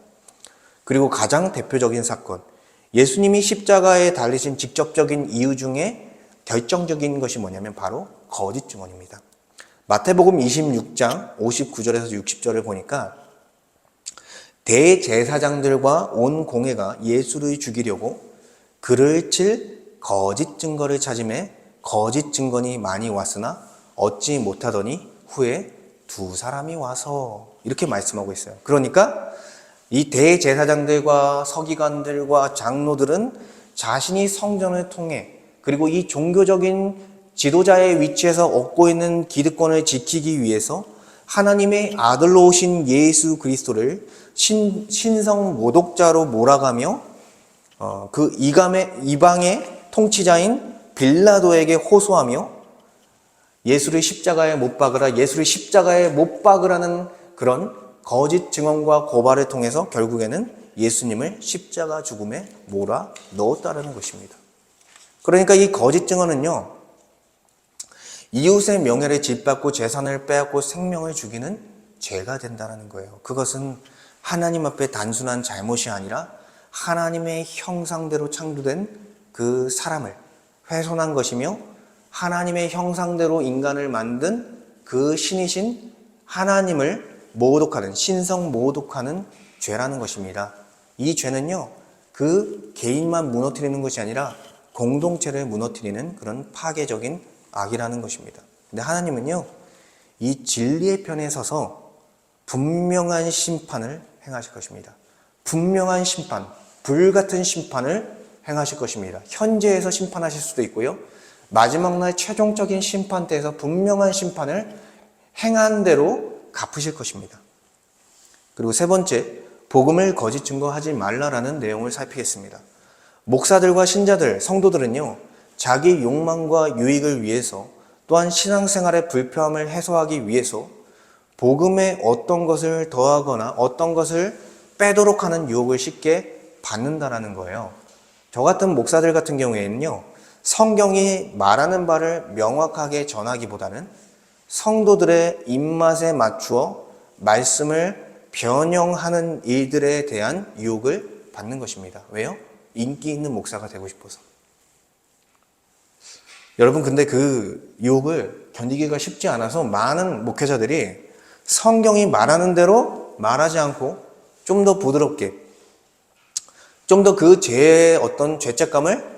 그리고 가장 대표적인 사건, 예수님이 십자가에 달리신 직접적인 이유 중에 결정적인 것이 뭐냐면 바로 거짓 증언입니다. 마태복음 26장 59절에서 60절을 보니까 대제사장들과 온 공회가 예수를 죽이려고 그를 칠 거짓 증거를 찾으매 거짓 증거니 많이 왔으나 얻지 못하더니 후에 두 사람이 와서, 이렇게 말씀하고 있어요. 그러니까 이 대제사장들과 서기관들과 장로들은 자신이 성전을 통해, 그리고 이 종교적인 지도자의 위치에서 얻고 있는 기득권을 지키기 위해서 하나님의 아들로 오신 예수 그리스도를 신성 모독자로 몰아가며 그 이방의 통치자인 빌라도에게 호소하며 예수를 십자가에 못 박으라, 예수를 십자가에 못 박으라는 그런 거짓 증언과 고발을 통해서 결국에는 예수님을 십자가 죽음에 몰아 넣었다는 것입니다. 그러니까 이 거짓 증언은요, 이웃의 명예를 짓밟고 재산을 빼앗고 생명을 죽이는 죄가 된다는 거예요. 그것은 하나님 앞에 단순한 잘못이 아니라 하나님의 형상대로 창조된 그 사람을 훼손한 것이며 하나님의 형상대로 인간을 만든 그 신이신 하나님을 모독하는, 신성 모독하는 죄라는 것입니다. 이 죄는요, 그 개인만 무너뜨리는 것이 아니라 공동체를 무너뜨리는 그런 파괴적인 악이라는 것입니다. 근데 하나님은요, 이 진리의 편에 서서 분명한 심판을 행하실 것입니다. 분명한 심판, 불같은 심판을 행하실 것입니다. 현재에서 심판하실 수도 있고요, 마지막 날 최종적인 심판 때에서 분명한 심판을 행한 대로 갚으실 것입니다. 그리고 세 번째, 복음을 거짓 증거하지 말라라는 내용을 살피겠습니다. 목사들과 신자들, 성도들은요, 자기 욕망과 유익을 위해서 또한 신앙생활의 불편함을 해소하기 위해서 복음에 어떤 것을 더하거나 어떤 것을 빼도록 하는 유혹을 쉽게 받는다라는 거예요. 저 같은 목사들 같은 경우에는요, 성경이 말하는 바를 명확하게 전하기보다는 성도들의 입맛에 맞추어 말씀을 변형하는 일들에 대한 유혹을 받는 것입니다. 왜요? 인기 있는 목사가 되고 싶어서. 여러분, 근데 그 유혹을 견디기가 쉽지 않아서 많은 목회자들이 성경이 말하는 대로 말하지 않고 좀 더 부드럽게, 좀 더 그 죄의 어떤 죄책감을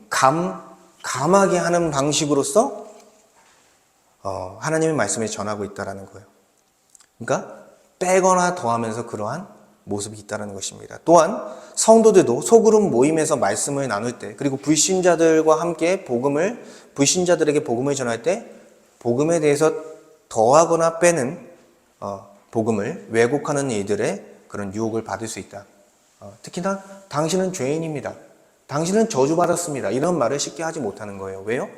감하게 하는 방식으로서 하나님의 말씀을 전하고 있다는 거예요. 그러니까 빼거나 더하면서 그러한 모습이 있다는 것입니다. 또한 성도들도 소그룹 모임에서 말씀을 나눌 때, 그리고 불신자들과 함께 불신자들에게 복음을 전할 때 복음에 대해서 더하거나 빼는 복음을 왜곡하는 이들의 그런 유혹을 받을 수 있다. 특히나 당신은 죄인입니다, 당신은 저주받았습니다, 이런 말을 쉽게 하지 못하는 거예요. 왜요?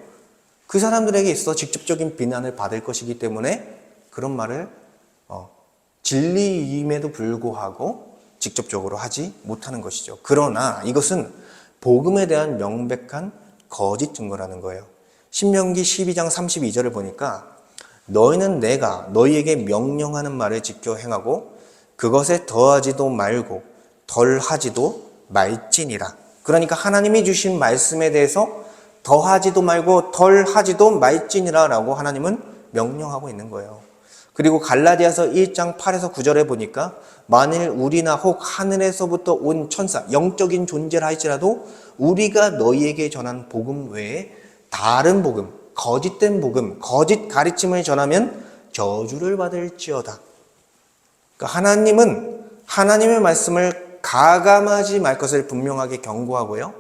그 사람들에게 있어 직접적인 비난을 받을 것이기 때문에 그런 말을 진리임에도 불구하고 직접적으로 하지 못하는 것이죠. 그러나 이것은 복음에 대한 명백한 거짓 증거라는 거예요. 신명기 12장 32절을 보니까 너희는 내가 너희에게 명령하는 말을 지켜 행하고 그것에 더하지도 말고 덜하지도 말지니라. 그러니까 하나님이 주신 말씀에 대해서 더하지도 말고 덜하지도 말지니라 라고 하나님은 명령하고 있는 거예요. 그리고 갈라디아서 1장 8에서 9절에 보니까 만일 우리나 혹 하늘에서부터 온 천사, 영적인 존재라 할지라도 우리가 너희에게 전한 복음 외에 다른 복음, 거짓된 복음, 거짓 가르침을 전하면 저주를 받을지어다. 그러니까 하나님은 하나님의 말씀을 가감하지 말 것을 분명하게 경고하고요,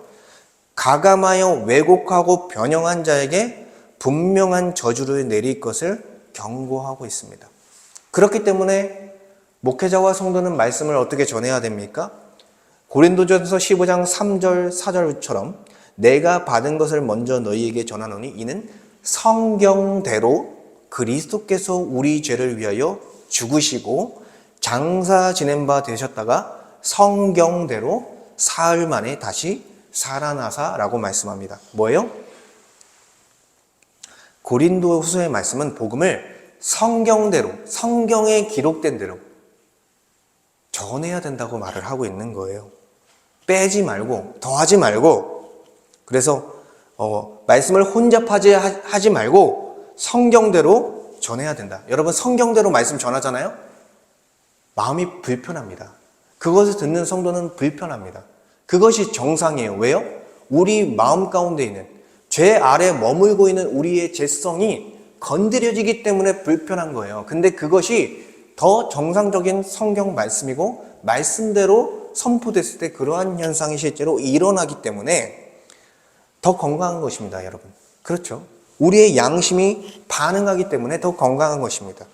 가감하여 왜곡하고 변형한 자에게 분명한 저주를 내릴 것을 경고하고 있습니다. 그렇기 때문에 목회자와 성도는 말씀을 어떻게 전해야 됩니까? 고린도전서 15장 3절 4절처럼 내가 받은 것을 먼저 너희에게 전하노니 이는 성경대로 그리스도께서 우리 죄를 위하여 죽으시고 장사 지낸 바 되셨다가 성경대로 사흘 만에 다시 살아나사라고 말씀합니다. 뭐예요? 고린도 후서의 말씀은 복음을 성경대로, 성경에 기록된 대로 전해야 된다고 말을 하고 있는 거예요. 빼지 말고, 더하지 말고, 그래서 말씀을 혼잡하지 말고 성경대로 전해야 된다. 여러분, 성경대로 말씀 전하잖아요? 마음이 불편합니다. 그것을 듣는 성도는 불편합니다. 그것이 정상이에요. 왜요? 우리 마음 가운데 있는 죄 아래 머물고 있는 우리의 죄성이 건드려지기 때문에 불편한 거예요. 근데 그것이 더 정상적인 성경 말씀이고 말씀대로 선포됐을 때 그러한 현상이 실제로 일어나기 때문에 더 건강한 것입니다, 여러분. 그렇죠? 우리의 양심이 반응하기 때문에 더 건강한 것입니다.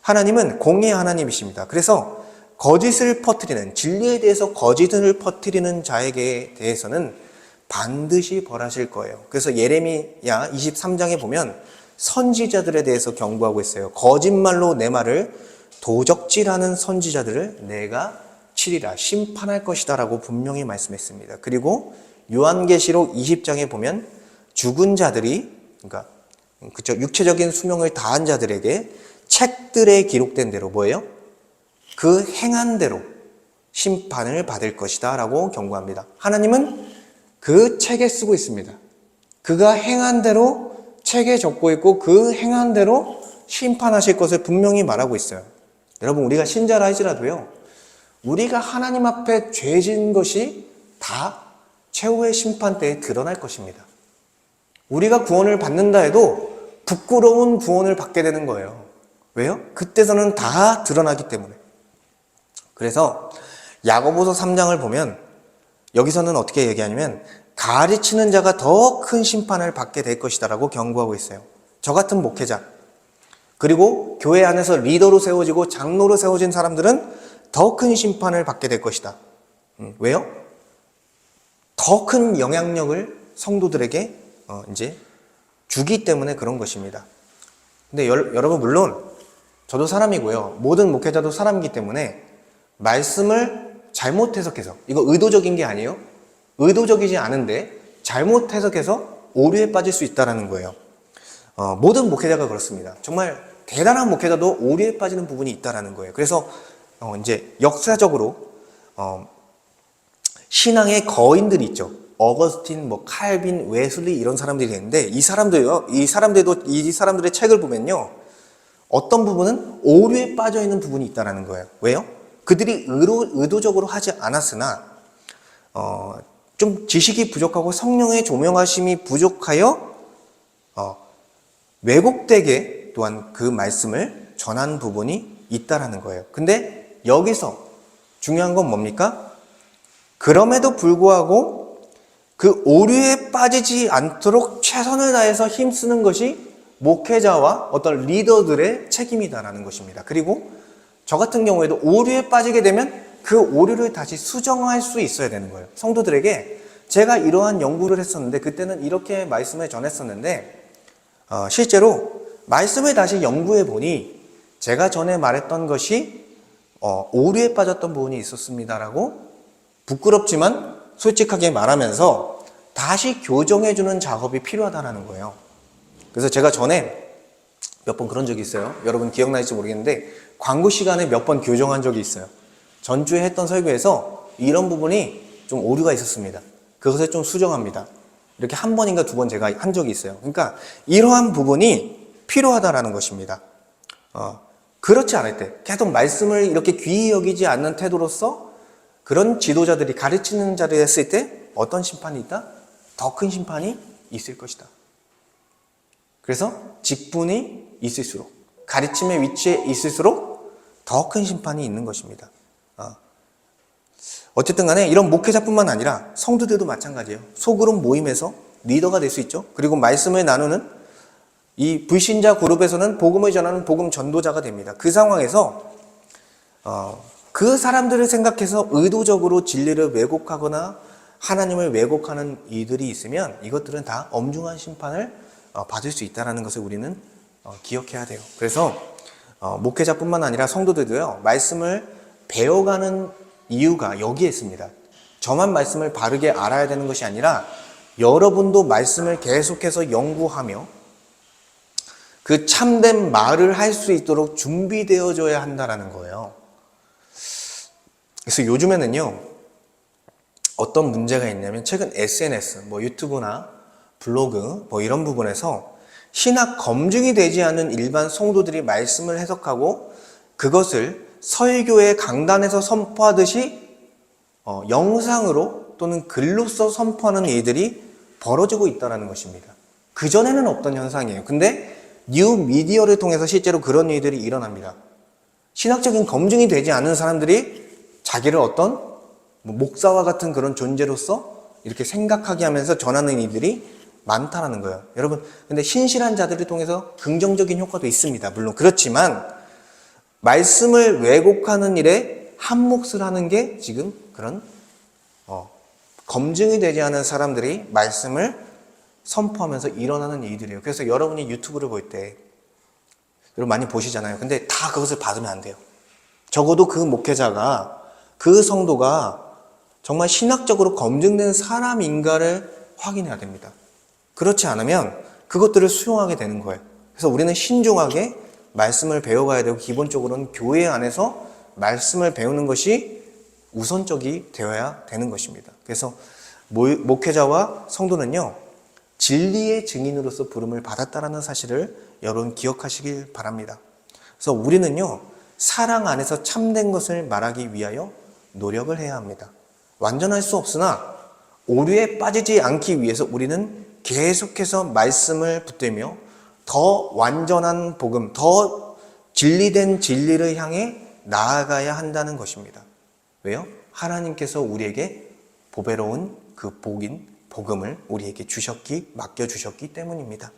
하나님은 공의의 하나님이십니다. 그래서 거짓을 퍼뜨리는, 진리에 대해서 거짓을 퍼뜨리는 자에게 대해서는 반드시 벌하실 거예요. 그래서 예레미야 23장에 보면 선지자들에 대해서 경고하고 있어요. 거짓말로 내 말을 도적질하는 선지자들을 내가 치리라, 심판할 것이다 라고 분명히 말씀했습니다. 그리고 요한계시록 20장에 보면 죽은 자들이, 그러니까 그쵸, 육체적인 수명을 다한 자들에게 책들에 기록된 대로 뭐예요? 그 행한 대로 심판을 받을 것이다 라고 경고합니다. 하나님은 그 책에 쓰고 있습니다. 그가 행한 대로 책에 적고 있고 그 행한 대로 심판하실 것을 분명히 말하고 있어요. 여러분, 우리가 신자라 할지라도요, 우리가 하나님 앞에 죄진 것이 다 최후의 심판 때에 드러날 것입니다. 우리가 구원을 받는다 해도 부끄러운 구원을 받게 되는 거예요. 왜요? 그때서는 다 드러나기 때문에. 그래서 야고보서 3장을 보면 여기서는 어떻게 얘기하냐면 가르치는 자가 더 큰 심판을 받게 될 것이다 라고 경고하고 있어요. 저 같은 목회자, 그리고 교회 안에서 리더로 세워지고 장로로 세워진 사람들은 더 큰 심판을 받게 될 것이다. 왜요? 더 큰 영향력을 성도들에게 이제 주기 때문에 그런 것입니다. 근데 여러분, 물론 저도 사람이고요. 모든 목회자도 사람이기 때문에 말씀을 잘못 해석해서, 이거 의도적인 게 아니에요. 의도적이지 않은데 잘못 해석해서 오류에 빠질 수 있다는 거예요. 모든 목회자가 그렇습니다. 정말 대단한 목회자도 오류에 빠지는 부분이 있다는 거예요. 그래서 이제 역사적으로 신앙의 거인들이 있죠. 어거스틴, 칼빈, 웨슬리 이런 사람들이 있는데 이 사람들의 책을 보면요, 어떤 부분은 오류에 빠져 있는 부분이 있다는 거예요. 왜요? 그들이 의도적으로 하지 않았으나 좀 지식이 부족하고 성령의 조명하심이 부족하여 왜곡되게 또한 그 말씀을 전한 부분이 있다라는 거예요. 근데 여기서 중요한 건 뭡니까? 그럼에도 불구하고 그 오류에 빠지지 않도록 최선을 다해서 힘쓰는 것이 목회자와 어떤 리더들의 책임이다라는 것입니다. 그리고 저 같은 경우에도 오류에 빠지게 되면 그 오류를 다시 수정할 수 있어야 되는 거예요. 성도들에게 제가 이러한 연구를 했었는데 그때는 이렇게 말씀을 전했었는데 실제로 말씀을 다시 연구해 보니 제가 전에 말했던 것이 오류에 빠졌던 부분이 있었습니다라고 부끄럽지만 솔직하게 말하면서 다시 교정해 주는 작업이 필요하다는 거예요. 그래서 제가 전에 몇 번 그런 적이 있어요. 여러분 기억나실지 모르겠는데 광고 시간에 몇 번 교정한 적이 있어요. 전주에 했던 설교에서 이런 부분이 좀 오류가 있었습니다. 그것을 좀 수정합니다. 이렇게 한 번인가 두 번 제가 한 적이 있어요. 그러니까 이러한 부분이 필요하다라는 것입니다. 그렇지 않을 때 계속 말씀을 이렇게 귀히 여기지 않는 태도로서 그런 지도자들이 가르치는 자리에 했을 때 어떤 심판이 있다? 더 큰 심판이 있을 것이다. 그래서 직분이 있을수록, 가르침의 위치에 있을수록 더 큰 심판이 있는 것입니다. 어쨌든 간에 이런 목회자뿐만 아니라 성도들도 마찬가지예요. 소그룹 모임에서 리더가 될 수 있죠. 그리고 말씀을 나누는 이 불신자 그룹에서는 복음을 전하는 복음 전도자가 됩니다. 그 상황에서 그 사람들을 생각해서 의도적으로 진리를 왜곡하거나 하나님을 왜곡하는 이들이 있으면 이것들은 다 엄중한 심판을 받을 수 있다는 것을 우리는 기억해야 돼요. 그래서 목회자뿐만 아니라 성도들도요, 말씀을 배워가는 이유가 여기에 있습니다. 저만 말씀을 바르게 알아야 되는 것이 아니라 여러분도 말씀을 계속해서 연구하며 그 참된 말을 할 수 있도록 준비되어져야 한다는 거예요. 그래서 요즘에는요, 어떤 문제가 있냐면 최근 SNS, 유튜브나 블로그 이런 부분에서 신학 검증이 되지 않은 일반 성도들이 말씀을 해석하고 그것을 설교의 강단에서 선포하듯이 영상으로 또는 글로써 선포하는 일들이 벌어지고 있다는 것입니다. 그전에는 없던 현상이에요. 근데 뉴 미디어를 통해서 실제로 그런 일들이 일어납니다. 신학적인 검증이 되지 않은 사람들이 자기를 어떤 목사와 같은 그런 존재로서 이렇게 생각하게 하면서 전하는 일들이 많다라는 거예요. 여러분, 근데 신실한 자들을 통해서 긍정적인 효과도 있습니다. 물론 그렇지만 말씀을 왜곡하는 일에 한몫을 하는 게 지금 그런 검증이 되지 않은 사람들이 말씀을 선포하면서 일어나는 일들이에요. 그래서 여러분이 유튜브를 볼 때 여러분 많이 보시잖아요. 근데 다 그것을 받으면 안 돼요. 적어도 그 목회자가, 그 성도가 정말 신학적으로 검증된 사람인가를 확인해야 됩니다. 그렇지 않으면 그것들을 수용하게 되는 거예요. 그래서 우리는 신중하게 말씀을 배워가야 되고, 기본적으로는 교회 안에서 말씀을 배우는 것이 우선적이 되어야 되는 것입니다. 그래서 목회자와 성도는요, 진리의 증인으로서 부름을 받았다라는 사실을 여러분 기억하시길 바랍니다. 그래서 우리는요, 사랑 안에서 참된 것을 말하기 위하여 노력을 해야 합니다. 완전할 수 없으나 오류에 빠지지 않기 위해서 우리는 계속해서 말씀을 붙들며 더 완전한 복음, 더 진리된 진리를 향해 나아가야 한다는 것입니다. 왜요? 하나님께서 우리에게 보배로운 그 복음을 우리에게 맡겨주셨기 때문입니다.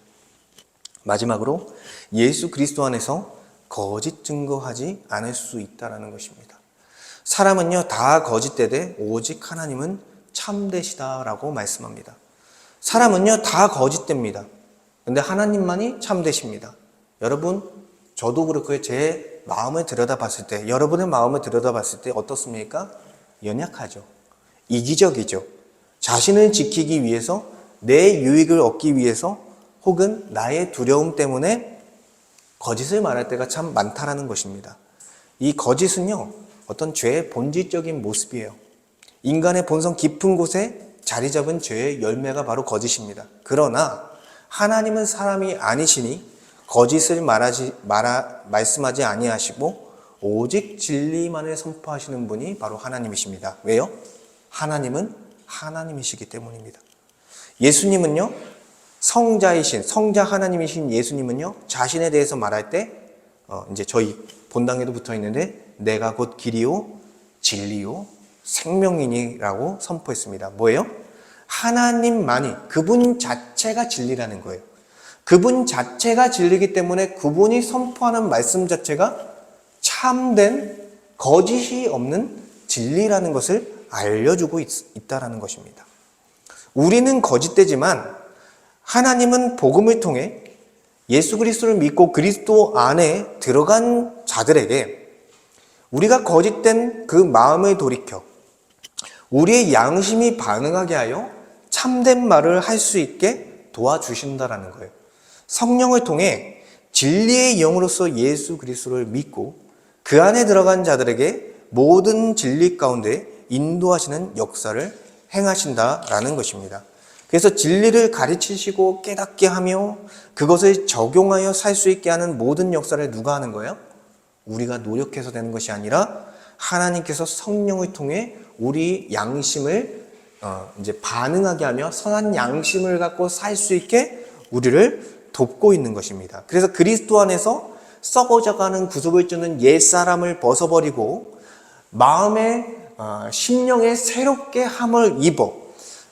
마지막으로 예수 그리스도 안에서 거짓 증거하지 않을 수 있다는 것입니다. 사람은요, 다 거짓되되 오직 하나님은 참되시다라고 말씀합니다. 사람은요, 다 거짓됩니다. 근데 하나님만이 참되십니다. 여러분, 저도 그렇고요. 제 마음을 들여다봤을 때, 여러분의 마음을 들여다봤을 때 어떻습니까? 연약하죠. 이기적이죠. 자신을 지키기 위해서, 내 유익을 얻기 위해서, 혹은 나의 두려움 때문에 거짓을 말할 때가 참 많다라는 것입니다. 이 거짓은요, 어떤 죄의 본질적인 모습이에요. 인간의 본성 깊은 곳에 자리 잡은 죄의 열매가 바로 거짓입니다. 그러나 하나님은 사람이 아니시니 거짓을 말씀하지 아니하시고 오직 진리만을 선포하시는 분이 바로 하나님이십니다. 왜요? 하나님은 하나님이시기 때문입니다. 예수님은요, 성자 하나님이신 예수님은요, 자신에 대해서 말할 때 이제 저희 본당에도 붙어 있는데, 내가 곧 길이요 진리요 생명이니라고 선포했습니다. 뭐예요? 하나님만이, 그분 자체가 진리라는 거예요. 그분 자체가 진리이기 때문에 그분이 선포하는 말씀 자체가 참된, 거짓이 없는 진리라는 것을 알려주고 있다는 것입니다. 우리는 거짓되지만 하나님은 복음을 통해 예수 그리스도를 믿고 그리스도 안에 들어간 자들에게 우리가 거짓된 그 마음을 돌이켜 우리의 양심이 반응하게 하여 참된 말을 할 수 있게 도와주신다라는 거예요. 성령을 통해 진리의 영으로서 예수 그리스도를 믿고 그 안에 들어간 자들에게 모든 진리 가운데 인도하시는 역사를 행하신다라는 것입니다. 그래서 진리를 가르치시고 깨닫게 하며 그것을 적용하여 살 수 있게 하는 모든 역사를 누가 하는 거예요? 우리가 노력해서 되는 것이 아니라 하나님께서 성령을 통해 우리 양심을 이제 반응하게 하며 선한 양심을 갖고 살 수 있게 우리를 돕고 있는 것입니다. 그래서 그리스도 안에서 썩어져가는 구속을 주는 옛사람을 벗어버리고 마음의 심령에 새롭게 함을 입어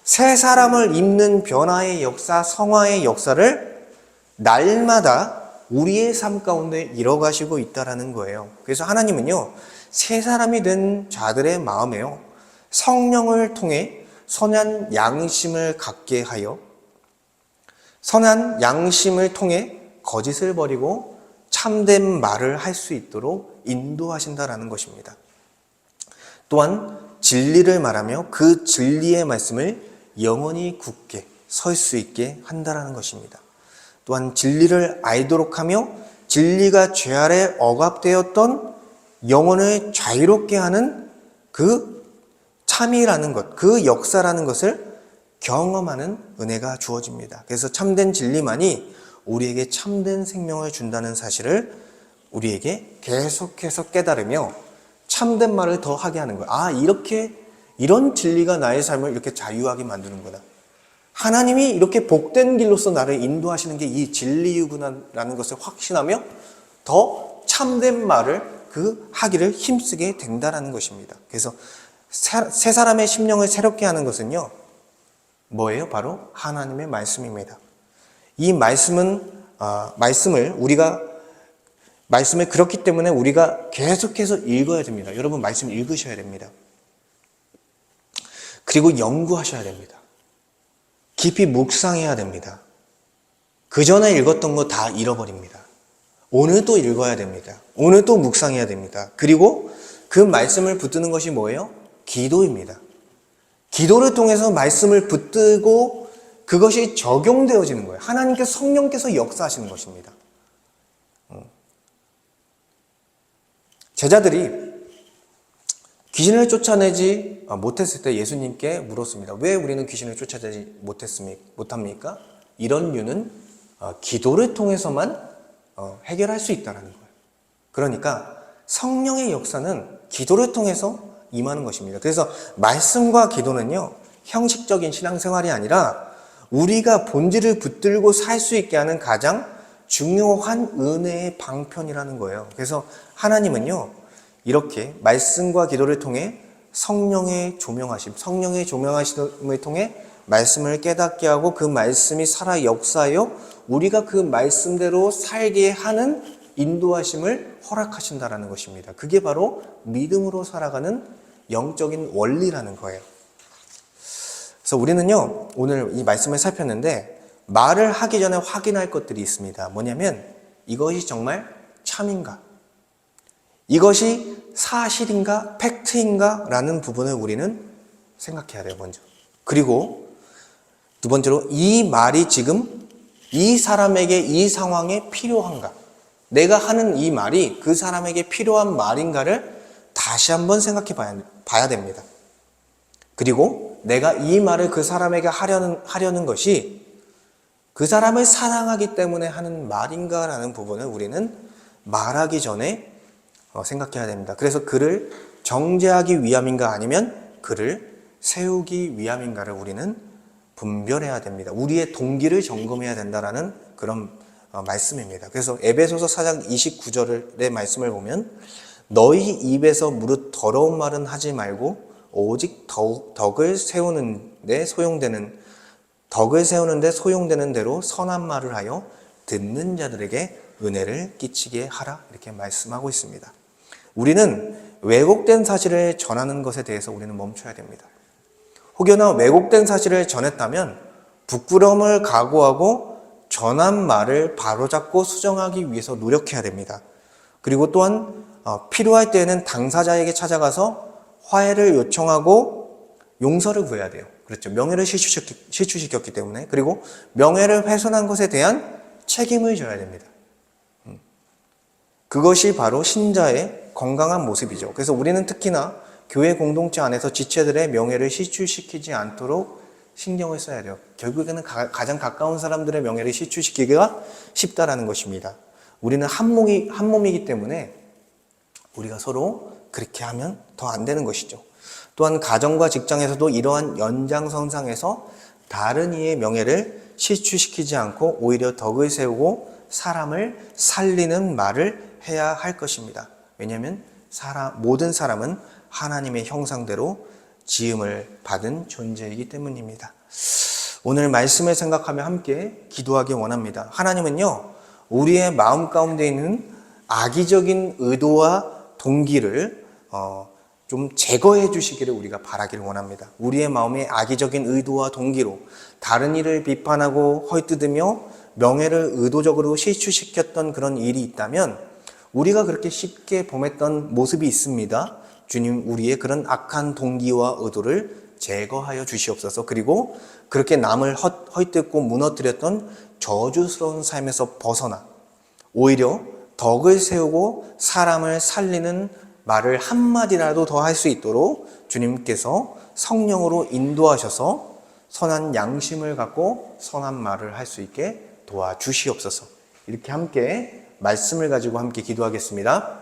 새 사람을 입는 변화의 역사, 성화의 역사를 날마다 우리의 삶 가운데 이뤄가시고 있다는 거예요. 그래서 하나님은요, 새 사람이 된 자들의 마음에요, 성령을 통해 선한 양심을 갖게 하여 선한 양심을 통해 거짓을 버리고 참된 말을 할 수 있도록 인도하신다라는 것입니다. 또한 진리를 말하며 그 진리의 말씀을 영원히 굳게 설 수 있게 한다라는 것입니다. 또한 진리를 알도록 하며 진리가 죄 아래 억압되었던 영혼을 자유롭게 하는 그 참이라는 것, 그 역사라는 것을 경험하는 은혜가 주어집니다. 그래서 참된 진리만이 우리에게 참된 생명을 준다는 사실을 우리에게 계속해서 깨달으며 참된 말을 더 하게 하는 거예요. 아, 이런 진리가 나의 삶을 이렇게 자유하게 만드는구나. 하나님이 이렇게 복된 길로서 나를 인도하시는 게 이 진리이구나라는 것을 확신하며 더 참된 말을 하기를 힘쓰게 된다라는 것입니다. 그래서 새 사람의 심령을 새롭게 하는 것은요, 뭐예요? 바로 하나님의 말씀입니다. 이 말씀을 그렇기 때문에 우리가 계속해서 읽어야 됩니다. 여러분 말씀 읽으셔야 됩니다. 그리고 연구하셔야 됩니다. 깊이 묵상해야 됩니다. 그 전에 읽었던 거 다 잃어버립니다. 오늘 또 읽어야 됩니다. 오늘 또 묵상해야 됩니다. 그리고 그 말씀을 붙드는 것이 뭐예요? 기도입니다. 기도를 통해서 말씀을 붙들고 그것이 적용되어지는 거예요. 하나님께서 성령께서 역사하시는 것입니다. 제자들이 귀신을 쫓아내지 못했을 때 예수님께 물었습니다. 왜 우리는 귀신을 쫓아내지 못합니까? 이런 이유는 기도를 통해서만 해결할 수 있다는 거예요. 그러니까 성령의 역사는 기도를 통해서 임하는 것입니다. 그래서 말씀과 기도는요, 형식적인 신앙생활이 아니라 우리가 본질을 붙들고 살 수 있게 하는 가장 중요한 은혜의 방편이라는 거예요. 그래서 하나님은요, 이렇게 말씀과 기도를 통해 성령의 조명하심을 통해 말씀을 깨닫게 하고 그 말씀이 살아 역사하여 우리가 그 말씀대로 살게 하는 인도하심을 허락하신다라는 것입니다. 그게 바로 믿음으로 살아가는 영적인 원리라는 거예요. 그래서 우리는요, 오늘 이 말씀을 살폈는데 말을 하기 전에 확인할 것들이 있습니다. 뭐냐면 이것이 정말 참인가? 이것이 사실인가? 팩트인가? 라는 부분을 우리는 생각해야 돼요, 먼저. 그리고 두 번째로 이 말이 지금 이 사람에게 이 상황에 필요한가? 내가 하는 이 말이 그 사람에게 필요한 말인가를 다시 한번 생각해 봐야 됩니다. 그리고 내가 이 말을 그 사람에게 하려는 것이 그 사람을 사랑하기 때문에 하는 말인가라는 부분을 우리는 말하기 전에 생각해야 됩니다. 그래서 그를 정죄하기 위함인가 아니면 그를 세우기 위함인가를 우리는 분별해야 됩니다. 우리의 동기를 점검해야 된다라는 그런 말씀입니다. 그래서 에베소서 4장 29절의 말씀을 보면 너희 입에서 무릇 더러운 말은 하지 말고 오직 덕을 세우는데 소용되는 대로 선한 말을 하여 듣는 자들에게 은혜를 끼치게 하라, 이렇게 말씀하고 있습니다. 우리는 왜곡된 사실을 전하는 것에 대해서 우리는 멈춰야 됩니다. 혹여나 왜곡된 사실을 전했다면 부끄러움을 각오하고 전한 말을 바로잡고 수정하기 위해서 노력해야 됩니다. 그리고 또한 필요할 때에는 당사자에게 찾아가서 화해를 요청하고 용서를 구해야 돼요. 그렇죠. 명예를 실추시켰기 때문에. 그리고 명예를 훼손한 것에 대한 책임을 져야 됩니다. 그것이 바로 신자의 건강한 모습이죠. 그래서 우리는 특히나 교회 공동체 안에서 지체들의 명예를 실추시키지 않도록 신경을 써야 돼요. 결국에는 가장 가까운 사람들의 명예를 실추시키기가 쉽다라는 것입니다. 우리는 한 몸이기 때문에 우리가 서로 그렇게 하면 더 안 되는 것이죠. 또한 가정과 직장에서도 이러한 연장선상에서 다른 이의 명예를 실추시키지 않고 오히려 덕을 세우고 사람을 살리는 말을 해야 할 것입니다. 왜냐하면 모든 사람은 하나님의 형상대로 지음을 받은 존재이기 때문입니다. 오늘 말씀을 생각하며 함께 기도하기 원합니다. 하나님은요, 우리의 마음 가운데 있는 악의적인 의도와 동기를 좀 제거해 주시기를 우리가 바라기를 원합니다. 우리의 마음에 악의적인 의도와 동기로 다른 이를 비판하고 헐뜯으며 명예를 의도적으로 실추시켰던 그런 일이 있다면 우리가 그렇게 쉽게 범했던 모습이 있습니다. 주님, 우리의 그런 악한 동기와 의도를 제거하여 주시옵소서. 그리고 그렇게 남을 헐뜯고 무너뜨렸던 저주스러운 삶에서 벗어나 오히려 덕을 세우고 사람을 살리는 말을 한마디라도 더 할 수 있도록 주님께서 성령으로 인도하셔서 선한 양심을 갖고 선한 말을 할 수 있게 도와주시옵소서. 이렇게 함께 말씀을 가지고 함께 기도하겠습니다.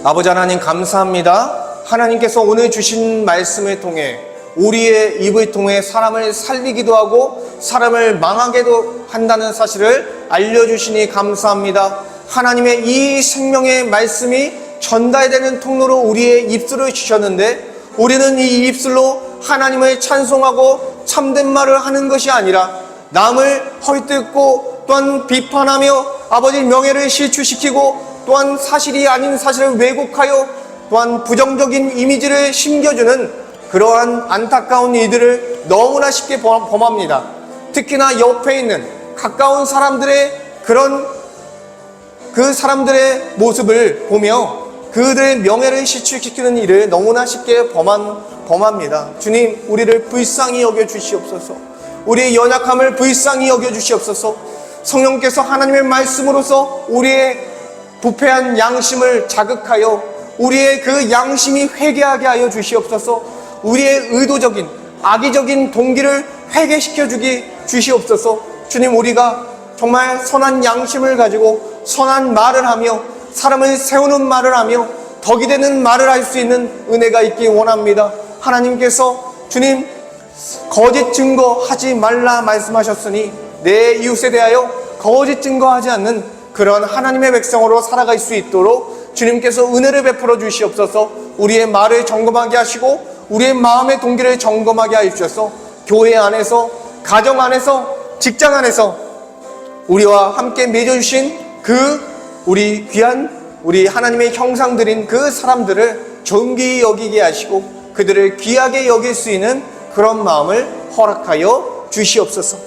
아버지 하나님, 감사합니다. 하나님께서 오늘 주신 말씀을 통해 우리의 입을 통해 사람을 살리기도 하고 사람을 망하게도 한다는 사실을 알려주시니 감사합니다. 하나님의 이 생명의 말씀이 전달되는 통로로 우리의 입술을 주셨는데 우리는 이 입술로 하나님을 찬송하고 참된 말을 하는 것이 아니라 남을 헐뜯고 또한 비판하며 아버지 명예를 실추시키고 또한 사실이 아닌 사실을 왜곡하여 또한 부정적인 이미지를 심겨주는 그러한 안타까운 일들을 너무나 쉽게 범합니다. 특히나 옆에 있는 가까운 사람들의 그 사람들의 모습을 보며 그들의 명예를 실추시키는 일을 너무나 쉽게 범합니다. 주님, 우리를 불쌍히 여겨 주시옵소서. 우리의 연약함을 불쌍히 여겨 주시옵소서. 성령께서 하나님의 말씀으로서 우리의 부패한 양심을 자극하여 우리의 그 양심이 회개하게 하여 주시옵소서. 우리의 의도적인 악의적인 동기를 회개시켜 주시옵소서. 주님, 우리가 정말 선한 양심을 가지고 선한 말을 하며 사람을 세우는 말을 하며 덕이 되는 말을 할 수 있는 은혜가 있기 원합니다. 하나님께서 주님, 거짓 증거하지 말라 말씀하셨으니 내 이웃에 대하여 거짓 증거하지 않는 그런 하나님의 백성으로 살아갈 수 있도록 주님께서 은혜를 베풀어 주시옵소서. 우리의 말을 점검하게 하시고 우리의 마음의 동기를 점검하게 하시옵소서. 교회 안에서, 가정 안에서, 직장 안에서 우리와 함께 맺어주신 우리 귀한 우리 하나님의 형상들인 그 사람들을 존귀히 여기게 하시고 그들을 귀하게 여길 수 있는 그런 마음을 허락하여 주시옵소서.